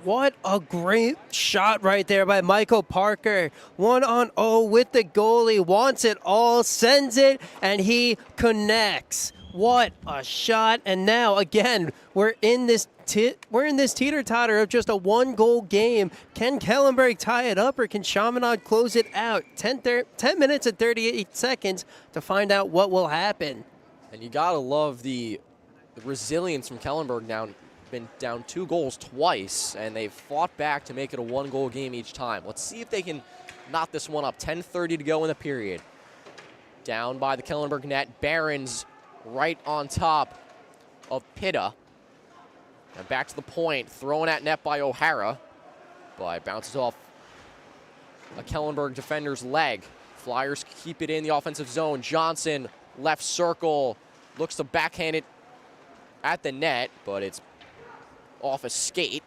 [SPEAKER 3] What a great shot right there by Michael Parker. 1-on-0 with the goalie, wants it all, sends it, and he connects. What a shot. And now, again, we're in this teeter-totter of just a one-goal game. Can Kellenberg tie it up, or can Chaminade close it out? 10 minutes and 38 seconds to find out what will happen.
[SPEAKER 2] And you got to love the resilience from Kellenberg now. Been down 2 goals twice, and they've fought back to make it a one-goal game each time. Let's see if they can knock this one up. 10:30 to go in the period. Down by the Kellenberg net. Barons right on top of Pitta. And back to the point. Thrown at net by O'Hara. But bounces off a Kellenberg defender's leg. Flyers keep it in the offensive zone. Johnson, left circle. Looks to backhand it at the net, but it's off a skate.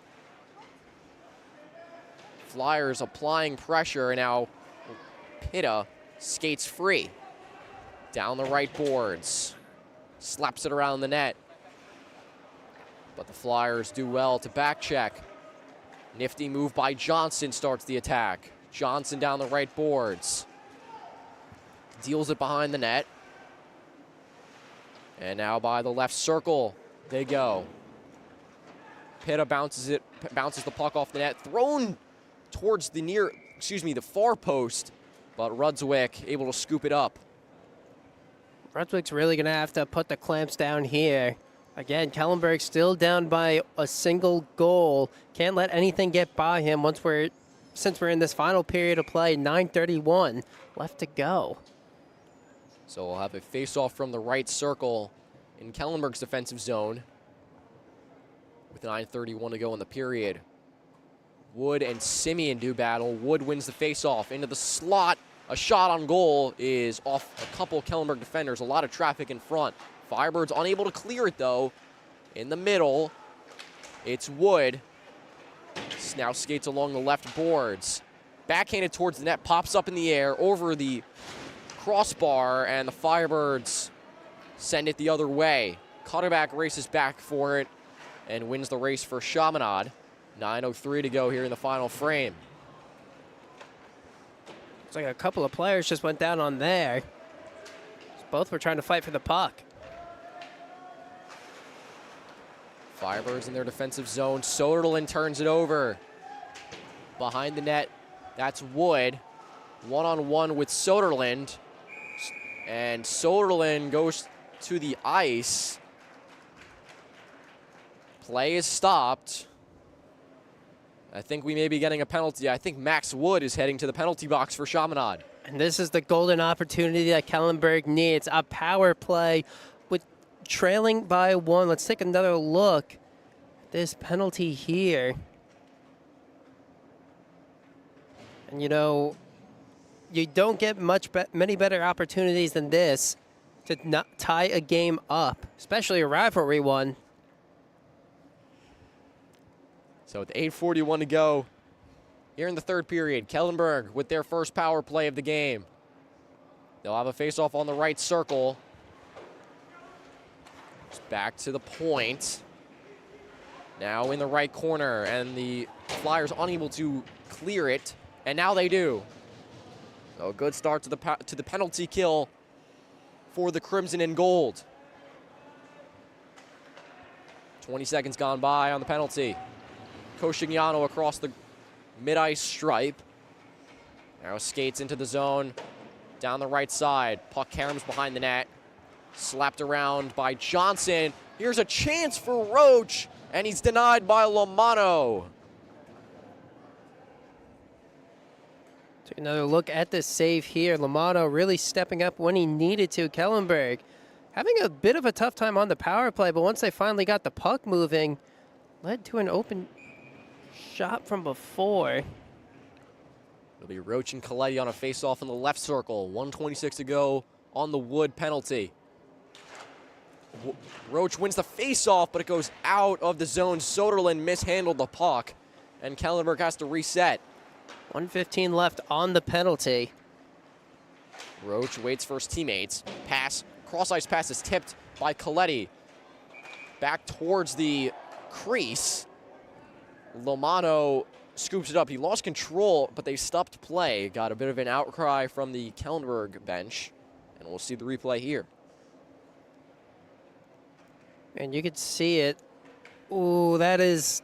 [SPEAKER 2] Flyers applying pressure, and now Pitta skates free. Down the right boards. Slaps it around the net. But the Flyers do well to back check. Nifty move by Johnson starts the attack. Johnson down the right boards. Deals it behind the net. And now by the left circle, they go. Pitta bounces the puck off the net, thrown towards the far post, but Rudswick able to scoop it up.
[SPEAKER 3] Rudswick's really going to have to put the clamps down here. Again, Kellenberg still down by a single goal. Can't let anything get by him since we're in this final period of play. 9:31 left to go.
[SPEAKER 2] So we'll have a face-off from the right circle in Kellenberg's defensive zone. With 9:31 to go in the period. Wood and Simeon do battle. Wood wins the face-off into the slot. A shot on goal is off a couple Kellenberg defenders. A lot of traffic in front. Firebirds unable to clear it, though. In the middle, it's Wood. Now skates along the left boards. Backhanded towards the net, pops up in the air over the crossbar, and the Firebirds send it the other way. Cutterback races back for it and wins the race for Chaminade. 9:03 to go here in the final frame.
[SPEAKER 3] It's like a couple of players just went down on there. Both were trying to fight for the puck.
[SPEAKER 2] Firebirds in their defensive zone. Soderlund turns it over. Behind the net, that's Wood. One-on-one with Soderlund. And Soderlund goes to the ice. Play is stopped. I think we may be getting a penalty. I think Max Wood is heading to the penalty box for Chaminade.
[SPEAKER 3] And this is the golden opportunity that Kellenberg needs. A power play with trailing by 1. Let's take another look. This penalty here. And you know, you don't get many better opportunities than this to not tie a game up, especially a rivalry one.
[SPEAKER 2] So with 8:41 to go here in the third period, Kellenberg with their first power play of the game. They'll have a face-off on the right circle. It's back to the point. Now in the right corner, and the Flyers unable to clear it, and now they do. So a good start to the penalty kill for the Crimson and Gold. 20 seconds gone by on the penalty. Coscigliano across the mid-ice stripe. Now skates into the zone. Down the right side. Puck caroms behind the net. Slapped around by Johnson. Here's a chance for Roach, and he's denied by Lomano.
[SPEAKER 3] Take another look at this save here. Lomano really stepping up when he needed to. Kellenberg having a bit of a tough time on the power play, but once they finally got the puck moving, led to an open shot from before.
[SPEAKER 2] It'll be Roach and Coletti on a face-off in the left circle. 1:26 to go on the Wood penalty. Roach wins the face-off, but it goes out of the zone. Soderlund mishandled the puck, and Kellenberg has to reset.
[SPEAKER 3] 1:15 left on the penalty.
[SPEAKER 2] Roach waits for his teammates. Pass, cross-ice pass is tipped by Coletti. Back towards the crease. Lomano scoops it up. He lost control, but they stopped play. Got a bit of an outcry from the Kellenberg bench, and we'll see the replay here.
[SPEAKER 3] And you could see it. Ooh, that is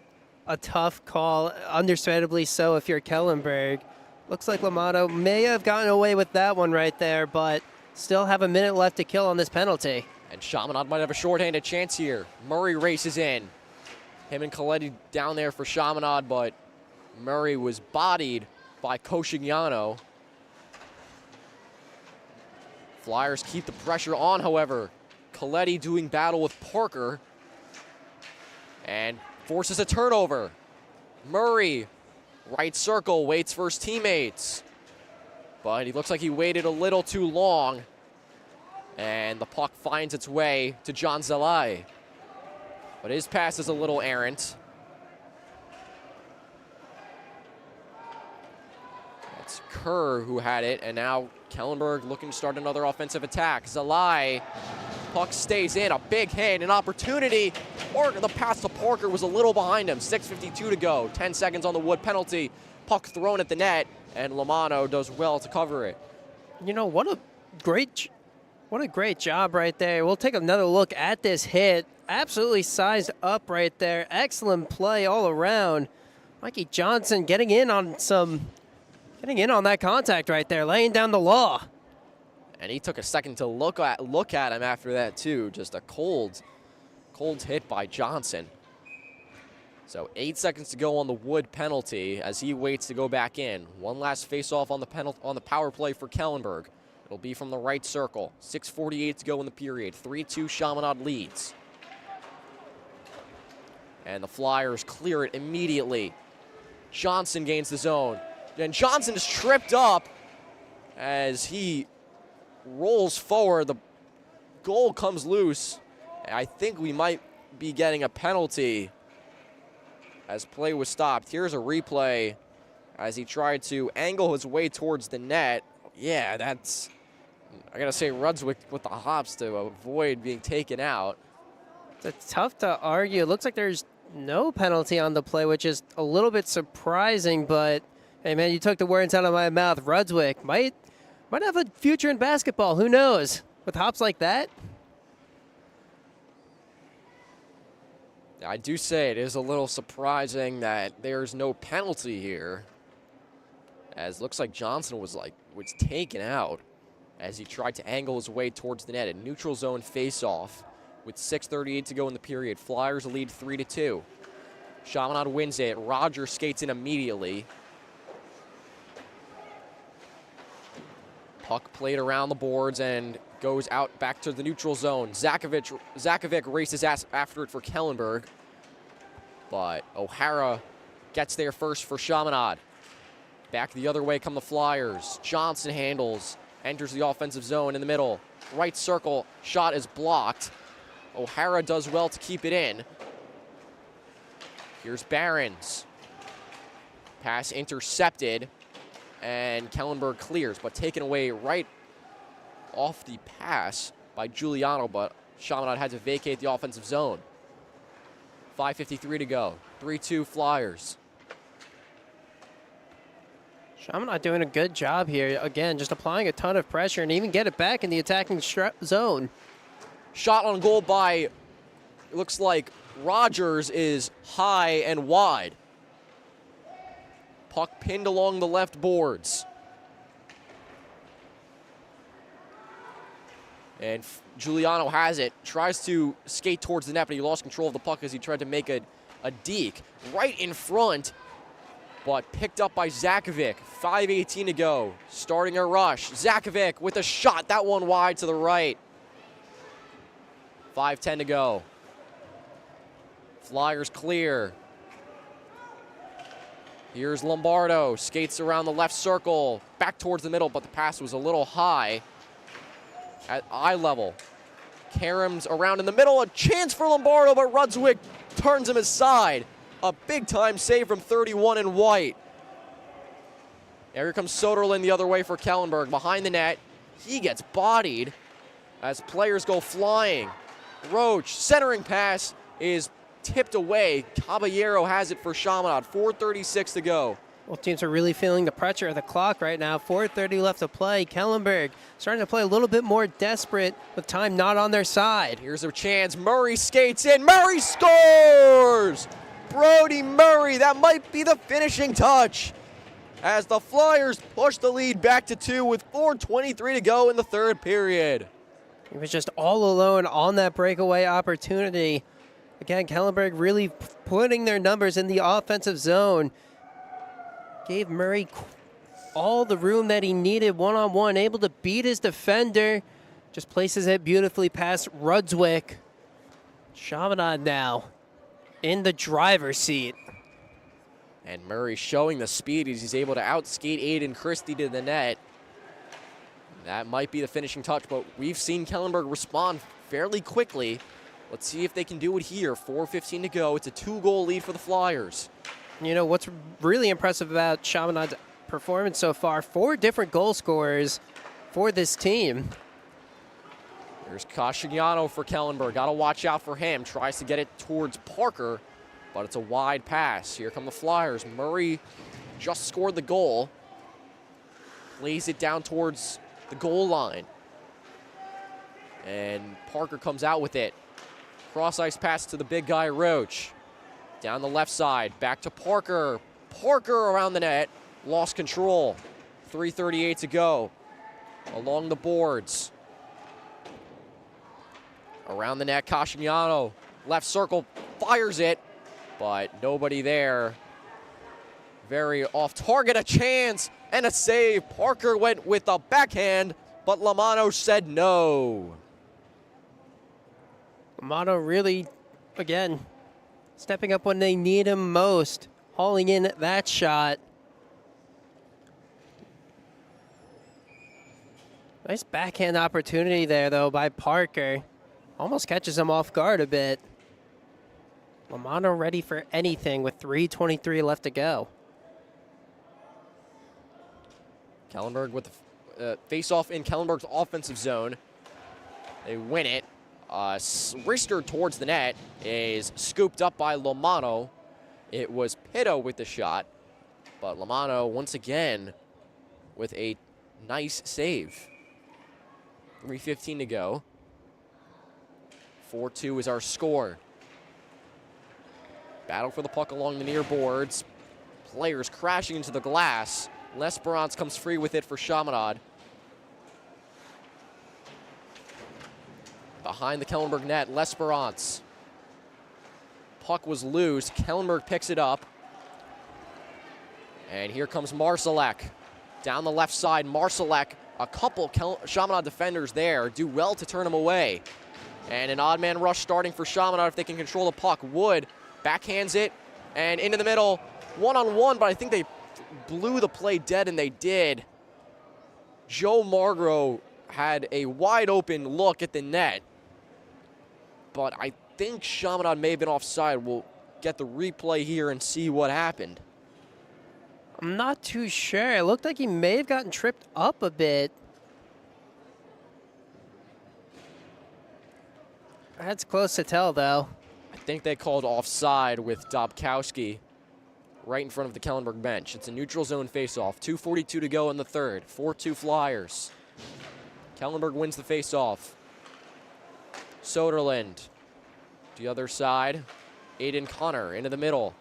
[SPEAKER 3] a tough call, understandably so if you're Kellenberg. Looks like Lomano may have gotten away with that one right there, but still have a minute left to kill on this penalty.
[SPEAKER 2] And Chaminade might have a shorthanded chance here. Murray races in. Him and Coletti down there for Chaminade, but Murray was bodied by Coscigliano. Flyers keep the pressure on, however. Coletti doing battle with Parker and forces a turnover. Murray, right circle, waits for his teammates. But he looks like he waited a little too long. And the puck finds its way to John Zelai. But his pass is a little errant. That's Kerr who had it, and now Kellenberg looking to start another offensive attack. Zelai, puck stays in, a big hit, an opportunity. Parker, the pass to Parker was a little behind him. 6:52 to go, 10 seconds on the Wood penalty. Puck thrown at the net, and Lomano does well to cover it.
[SPEAKER 3] You know, what a great job right there. We'll take another look at this hit. Absolutely sized up right there. Excellent play all around. Mikey Johnson getting in on that contact right there, laying down the law.
[SPEAKER 2] And he took a second to look at him after that too. Just a cold hit by Johnson. So 8 seconds to go on the Wood penalty as he waits to go back in. One last face-off on the power play for Kellenberg. It'll be from the right circle. 6:48 to go in the period. 3-2 Chaminade leads. And the Flyers clear it immediately. Johnson gains the zone. And Johnson is tripped up as he rolls forward. The goal comes loose. I think we might be getting a penalty as play was stopped. Here's a replay as he tried to angle his way towards the net. Yeah, that's, I gotta say, Rudswick with the hops to avoid being taken out.
[SPEAKER 3] It's tough to argue. It looks like there's no penalty on the play, which is a little bit surprising, but hey man, you took the words out of my mouth. Rudswick might have a future in basketball. Who knows? With hops like that?
[SPEAKER 2] I do say it is a little surprising that there's no penalty here, as looks like Johnson was taken out as he tried to angle his way towards the net. A neutral zone face-off with 6:38 to go in the period. Flyers lead 3-2. Chaminade wins it. Rogers skates in immediately. Puck played around the boards and goes out back to the neutral zone. Zakovic races after it for Kellenberg, but O'Hara gets there first for Chaminade. Back the other way come the Flyers. Johnson handles, enters the offensive zone in the middle. Right circle, shot is blocked. O'Hara does well to keep it in. Here's Barons. Pass intercepted, and Kellenberg clears, but taken away right off the pass by Giuliano, but Chaminade had to vacate the offensive zone. 5:53 to go. 3-2 Flyers.
[SPEAKER 3] Chaminade doing a good job here. Again, just applying a ton of pressure and even get it back in the attacking zone.
[SPEAKER 2] Shot on goal by, it looks like Rogers, is high and wide. Puck pinned along the left boards. And Giuliano has it, tries to skate towards the net, but he lost control of the puck as he tried to make a deke right in front, but picked up by Zakovic. 5:18 to go, starting a rush. Zakovic with a shot, that one wide to the right. 5:10 to go. Flyers clear. Here's Lombardo, skates around the left circle, back towards the middle, but the pass was a little high at eye level. Karam's around in the middle, a chance for Lombardo, but Rudswick turns him aside. A big-time save from 31 in white. Here comes Soderlund the other way for Kellenberg. Behind the net, he gets bodied as players go flying. Roach, centering pass is tipped away. Caballero has it for Chaminade. 4:36 to go.
[SPEAKER 3] Both teams are really feeling the pressure of the clock right now. 4:30 left to play. Kellenberg starting to play a little bit more desperate with time not on their side.
[SPEAKER 2] Here's a chance. Murray skates in. Murray scores! Brody Murray, that might be the finishing touch as the Flyers push the lead back to 2 with 4:23 to go in the third period.
[SPEAKER 3] He was just all alone on that breakaway opportunity. Again, Kellenberg really putting their numbers in the offensive zone. Gave Murray all the room that he needed one-on-one, able to beat his defender. Just places it beautifully past Rudswick. Chaminade now in the driver's seat.
[SPEAKER 2] And Murray showing the speed as he's able to outskate Aiden Christie to the net. That might be the finishing touch, but we've seen Kellenberg respond fairly quickly. Let's see if they can do it here. 4:15 to go. It's a 2-goal lead for the Flyers.
[SPEAKER 3] You know, what's really impressive about Chaminade's performance so far, 4 different goal scorers for this team.
[SPEAKER 2] There's Cascigliano for Kellenberg. Got to watch out for him. Tries to get it towards Parker, but it's a wide pass. Here come the Flyers. Murray just scored the goal. Lays it down towards the goal line. And Parker comes out with it. Cross-ice pass to the big guy, Roach. Down the left side, back to Parker. Parker around the net, lost control. 3:38 to go. Along the boards. Around the net, Cascigliano. Left circle, fires it, but nobody there. Very off target, a chance and a save. Parker went with a backhand, but Lamano said no.
[SPEAKER 3] Lamano really, again, stepping up when they need him most, hauling in that shot. Nice backhand opportunity there, though, by Parker. Almost catches him off guard a bit. Lamano ready for anything with 3:23 left to go.
[SPEAKER 2] Kellenberg with the face-off in Kellenberg's offensive zone. They win it. Wrister towards the net is scooped up by Lamano. It was Pitto with the shot, but Lamano once again with a nice save. 3:15 to go. 4-2 is our score. Battle for the puck along the near boards. Players crashing into the glass. L'Esperance comes free with it for Chaminade. Behind the Kellenberg net, L'Esperance. Puck was loose. Kellenberg picks it up. And here comes Marsalek. Down the left side, Marsalek. A couple Chaminade defenders there do well to turn him away. And an odd man rush starting for Chaminade if they can control the puck. Wood backhands it and into the middle. One-on-one, but I think they blew the play dead, and they did. Joe Margro had a wide open look at the net, but I think Chaminade may have been offside. We'll get the replay here and see what happened.
[SPEAKER 3] I'm not too sure. It looked like he may have gotten tripped up a bit. That's close to tell, though.
[SPEAKER 2] I think they called offside with Dobkowski right in front of the Kellenberg bench. It's a neutral zone faceoff. 2:42 to go in the third. 4-2 Flyers. Kellenberg wins the faceoff. Soderlund, the other side. Aiden Connor into the middle.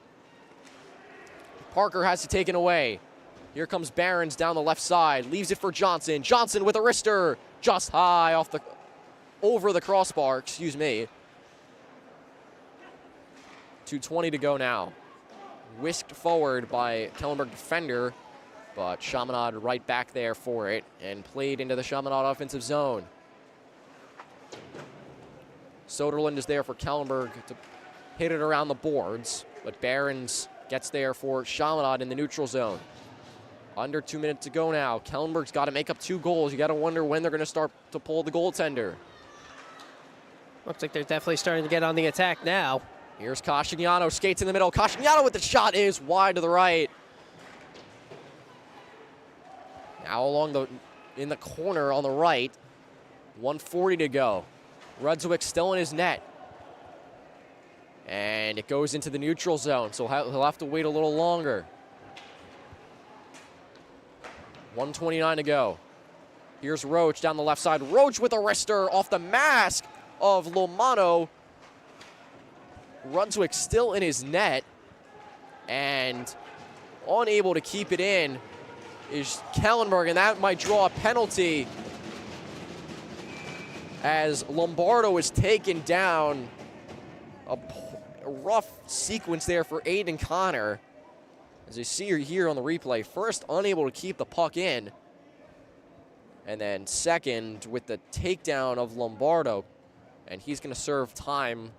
[SPEAKER 2] Parker has to take it away. Here comes Barons down the left side. Leaves it for Johnson. Johnson with a wrister. Just high off the, over the crossbar, excuse me. 2:20 to go now. Whisked forward by Kellenberg defender, but Chaminade right back there for it and played into the Chaminade offensive zone. Soderlund is there for Kellenberg to hit it around the boards, but Barons gets there for Chaminade in the neutral zone. Under 2 minutes to go now. Kellenberg's got to make up 2 goals. You got to wonder when they're going to start to pull the goaltender.
[SPEAKER 3] Looks like they're definitely starting to get on the attack now.
[SPEAKER 2] Here's Cascigliano, skates in the middle. Cascigliano with the shot is wide to the right. Now in the corner on the right. 1:40 to go. Rudswick still in his net. And it goes into the neutral zone, so he'll have to wait a little longer. 1:29 to go. Here's Roach down the left side. Roach with a wrister off the mask of Lomano. Runswick still in his net, and unable to keep it in is Kellenberg, and that might draw a penalty as Lombardo is taken down. A rough sequence there for Aiden Connor. As you see here on the replay, first unable to keep the puck in, and then second with the takedown of Lombardo, and he's going to serve time.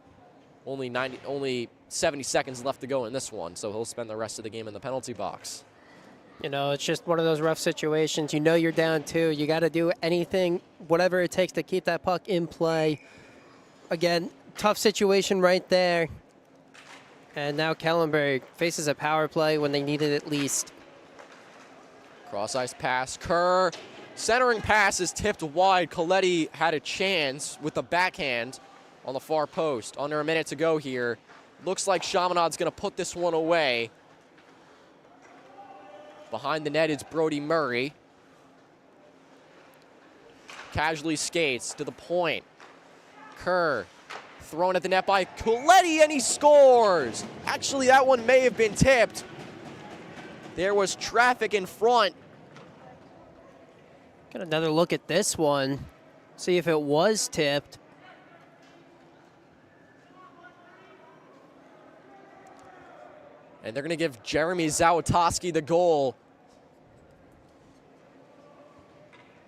[SPEAKER 2] Only 70 seconds left to go in this one, so he'll spend the rest of the game in the penalty box.
[SPEAKER 3] You know, it's just one of those rough situations. You know you're down 2. You got to do anything, whatever it takes to keep that puck in play. Again, tough situation right there. And now Kellenberg faces a power play when they need it at least.
[SPEAKER 2] Cross-ice pass. Kerr. Centering pass is tipped wide. Coletti had a chance with the backhand on the far post. Under a minute to go here. Looks like Chaminade's going to put this one away. Behind the net is Brody Murray. Casually skates to the point. Kerr thrown at the net by Coletti, and he scores. Actually, that one may have been tipped. There was traffic in front.
[SPEAKER 3] Get another look at this one. See if it was tipped.
[SPEAKER 2] And they're going to give Jeremy Zawotowski the goal.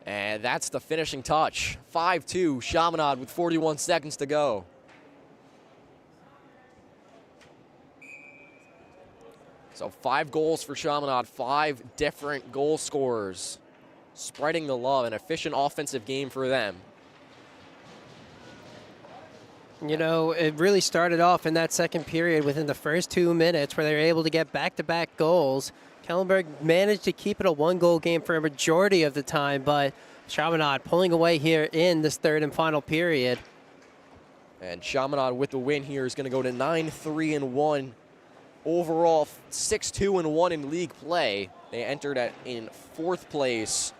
[SPEAKER 2] And that's the finishing touch. 5-2, Chaminade with 41 seconds to go. So 5 goals for Chaminade, 5 different goal scorers. Spreading the love, an efficient offensive game for them.
[SPEAKER 3] You know, it really started off in that second period within the first 2 minutes where they were able to get back-to-back goals. Kellenberg managed to keep it a 1-goal game for a majority of the time, but Chaminade pulling away here in this third and final period.
[SPEAKER 2] And Chaminade with the win here is going to go to 9-3-1. Overall, 6-2-1 in league play. They entered in 4th place.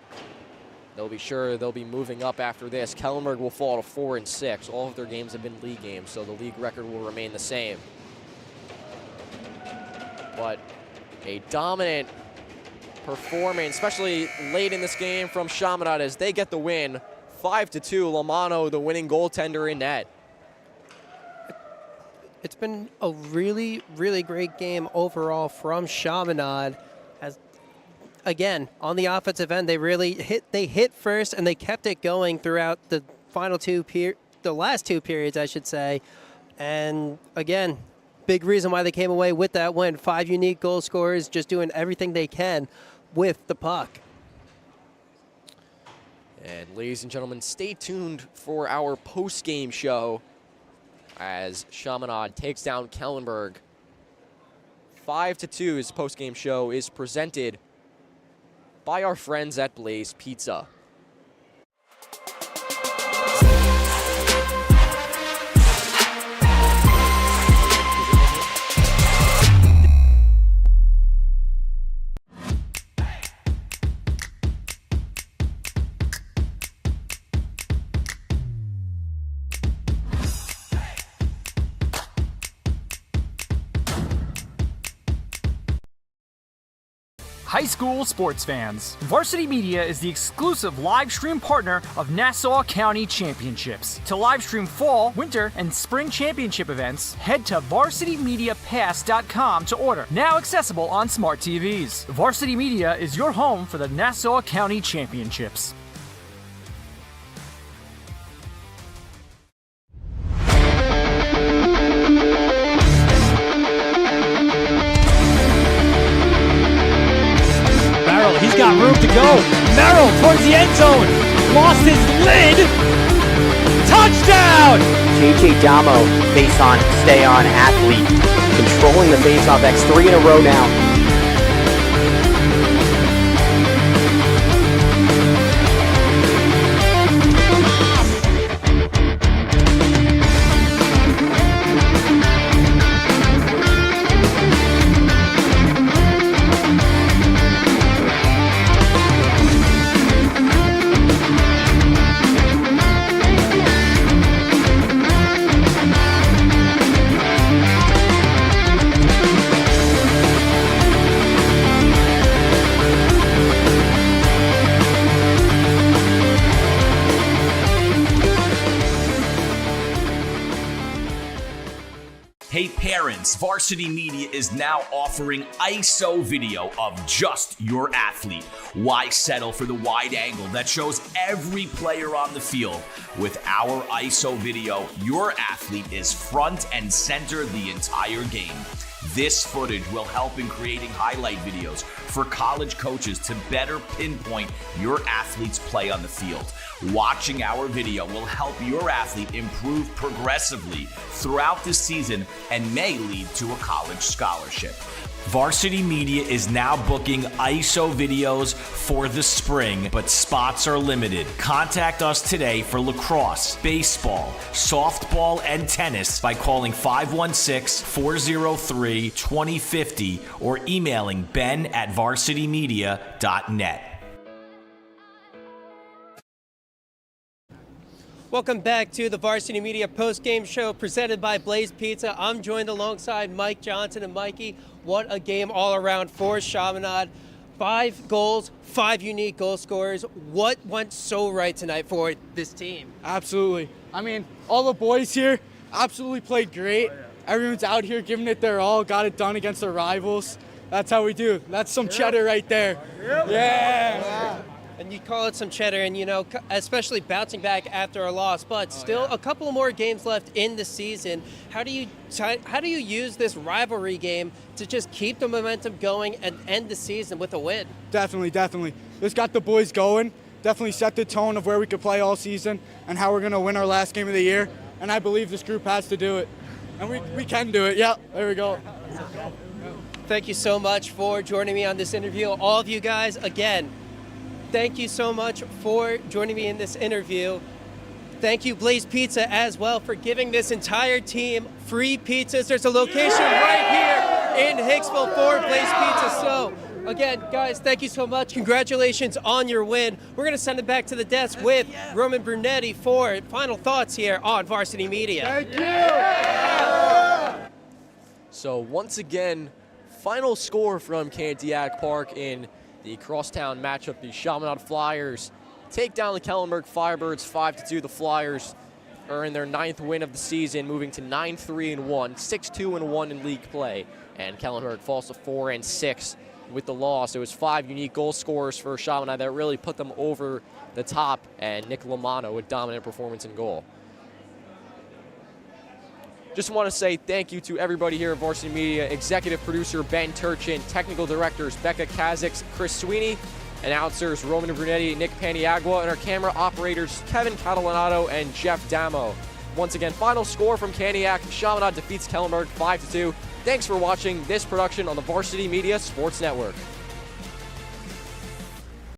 [SPEAKER 2] They'll be sure they'll be moving up after this. Kellenberg will fall to 4-6. All of their games have been league games, so the league record will remain the same. But a dominant performance, especially late in this game from Chaminade as they get the win. 5-2, Lomano, the winning goaltender in net.
[SPEAKER 3] It's been a really, really great game overall from Chaminade. As again, on the offensive end, they really hit first and they kept it going throughout the last 2 periods, I should say. And again, big reason why they came away with that win. 5 unique goal scorers just doing everything they can with the puck.
[SPEAKER 2] And ladies and gentlemen, stay tuned for our post-game show as Chaminade takes down Kellenberg. 5-2's post-game show is presented by our friends at Blaze Pizza.
[SPEAKER 4] High school sports fans, Varsity Media is the exclusive live stream partner of Nassau County Championships. To live stream fall, winter, and spring championship events, head to varsitymediapass.com to order. Now accessible on smart TVs. Varsity Media is your home for the Nassau County Championships.
[SPEAKER 10] He's got room to go. Merrill towards the end zone. Lost his lid. Touchdown!
[SPEAKER 6] JJ Damo, face-on, stay-on athlete. Controlling the face-off. That's 3 in a row now.
[SPEAKER 1] guys, Varsity Media is now offering ISO video of just your athlete. Why settle for the wide angle that shows every player on the field? With our ISO video, your athlete is front and center the entire game. This footage will help in creating highlight videos for college coaches to better pinpoint your athlete's play on the field. Watching our video will help your athlete improve progressively throughout the season and may lead to a college scholarship. Varsity Media is now booking ISO videos for the spring, but spots are limited. Contact us today for lacrosse, baseball, softball, and tennis by calling 516-403-2050 or emailing ben@varsitymedia.net.
[SPEAKER 3] Welcome back to the Varsity Media Postgame Show presented by Blaze Pizza. I'm joined alongside Mike Johnson. And Mikey, what a game all around for Chaminade. 5 goals, 5 unique goal scorers. What went so right tonight for this team?
[SPEAKER 11] Absolutely. I mean, all the boys here absolutely played great. Everyone's out here giving it their all, got it done against their rivals. That's how we do. That's some cheddar right there. Yeah.
[SPEAKER 3] And you call it some cheddar, and especially bouncing back after a loss, but still a couple more games left in the season. How do you use this rivalry game to just keep the momentum going and end the season with a win?
[SPEAKER 11] Definitely. This got the boys going. Definitely set the tone of where we could play all season and how we're going to win our last game of the year. And I believe this group has to do it. And we can do it. Yeah, there we go.
[SPEAKER 3] Thank you so much for joining me on this interview. All of you guys, again, thank you so much for joining me in this interview. Thank you, Blaze Pizza, as well, for giving this entire team free pizzas. There's a location right here in Hicksville for Blaze Pizza. So, again, guys, thank you so much. Congratulations on your win. We're going to send it back to the desk with Roman Brunetti for final thoughts here on Varsity Media.
[SPEAKER 11] Thank you.
[SPEAKER 2] So, once again, final score from Candiac Park in the crosstown matchup. The Chaminade Flyers take down the Kellenberg Firebirds 5-2. The Flyers earn their 9th win of the season, moving to 9-3-1, 6-2-1 in league play. And Kellenberg falls to 4-6 with the loss. It was 5 unique goal scorers for Chaminade that really put them over the top, and Nick Lamano with dominant performance in goal. Just want to say thank you to everybody here at Varsity Media, executive producer Ben Turchin, technical directors Becca Kazix, Chris Sweeney, announcers Roman Brunetti, Nick Paniagua, and our camera operators Kevin Catalanato and Jeff Damo. Once again, final score from Candiac, Chaminade defeats Kellenberg 5-2. Thanks for watching this production on the Varsity Media Sports Network.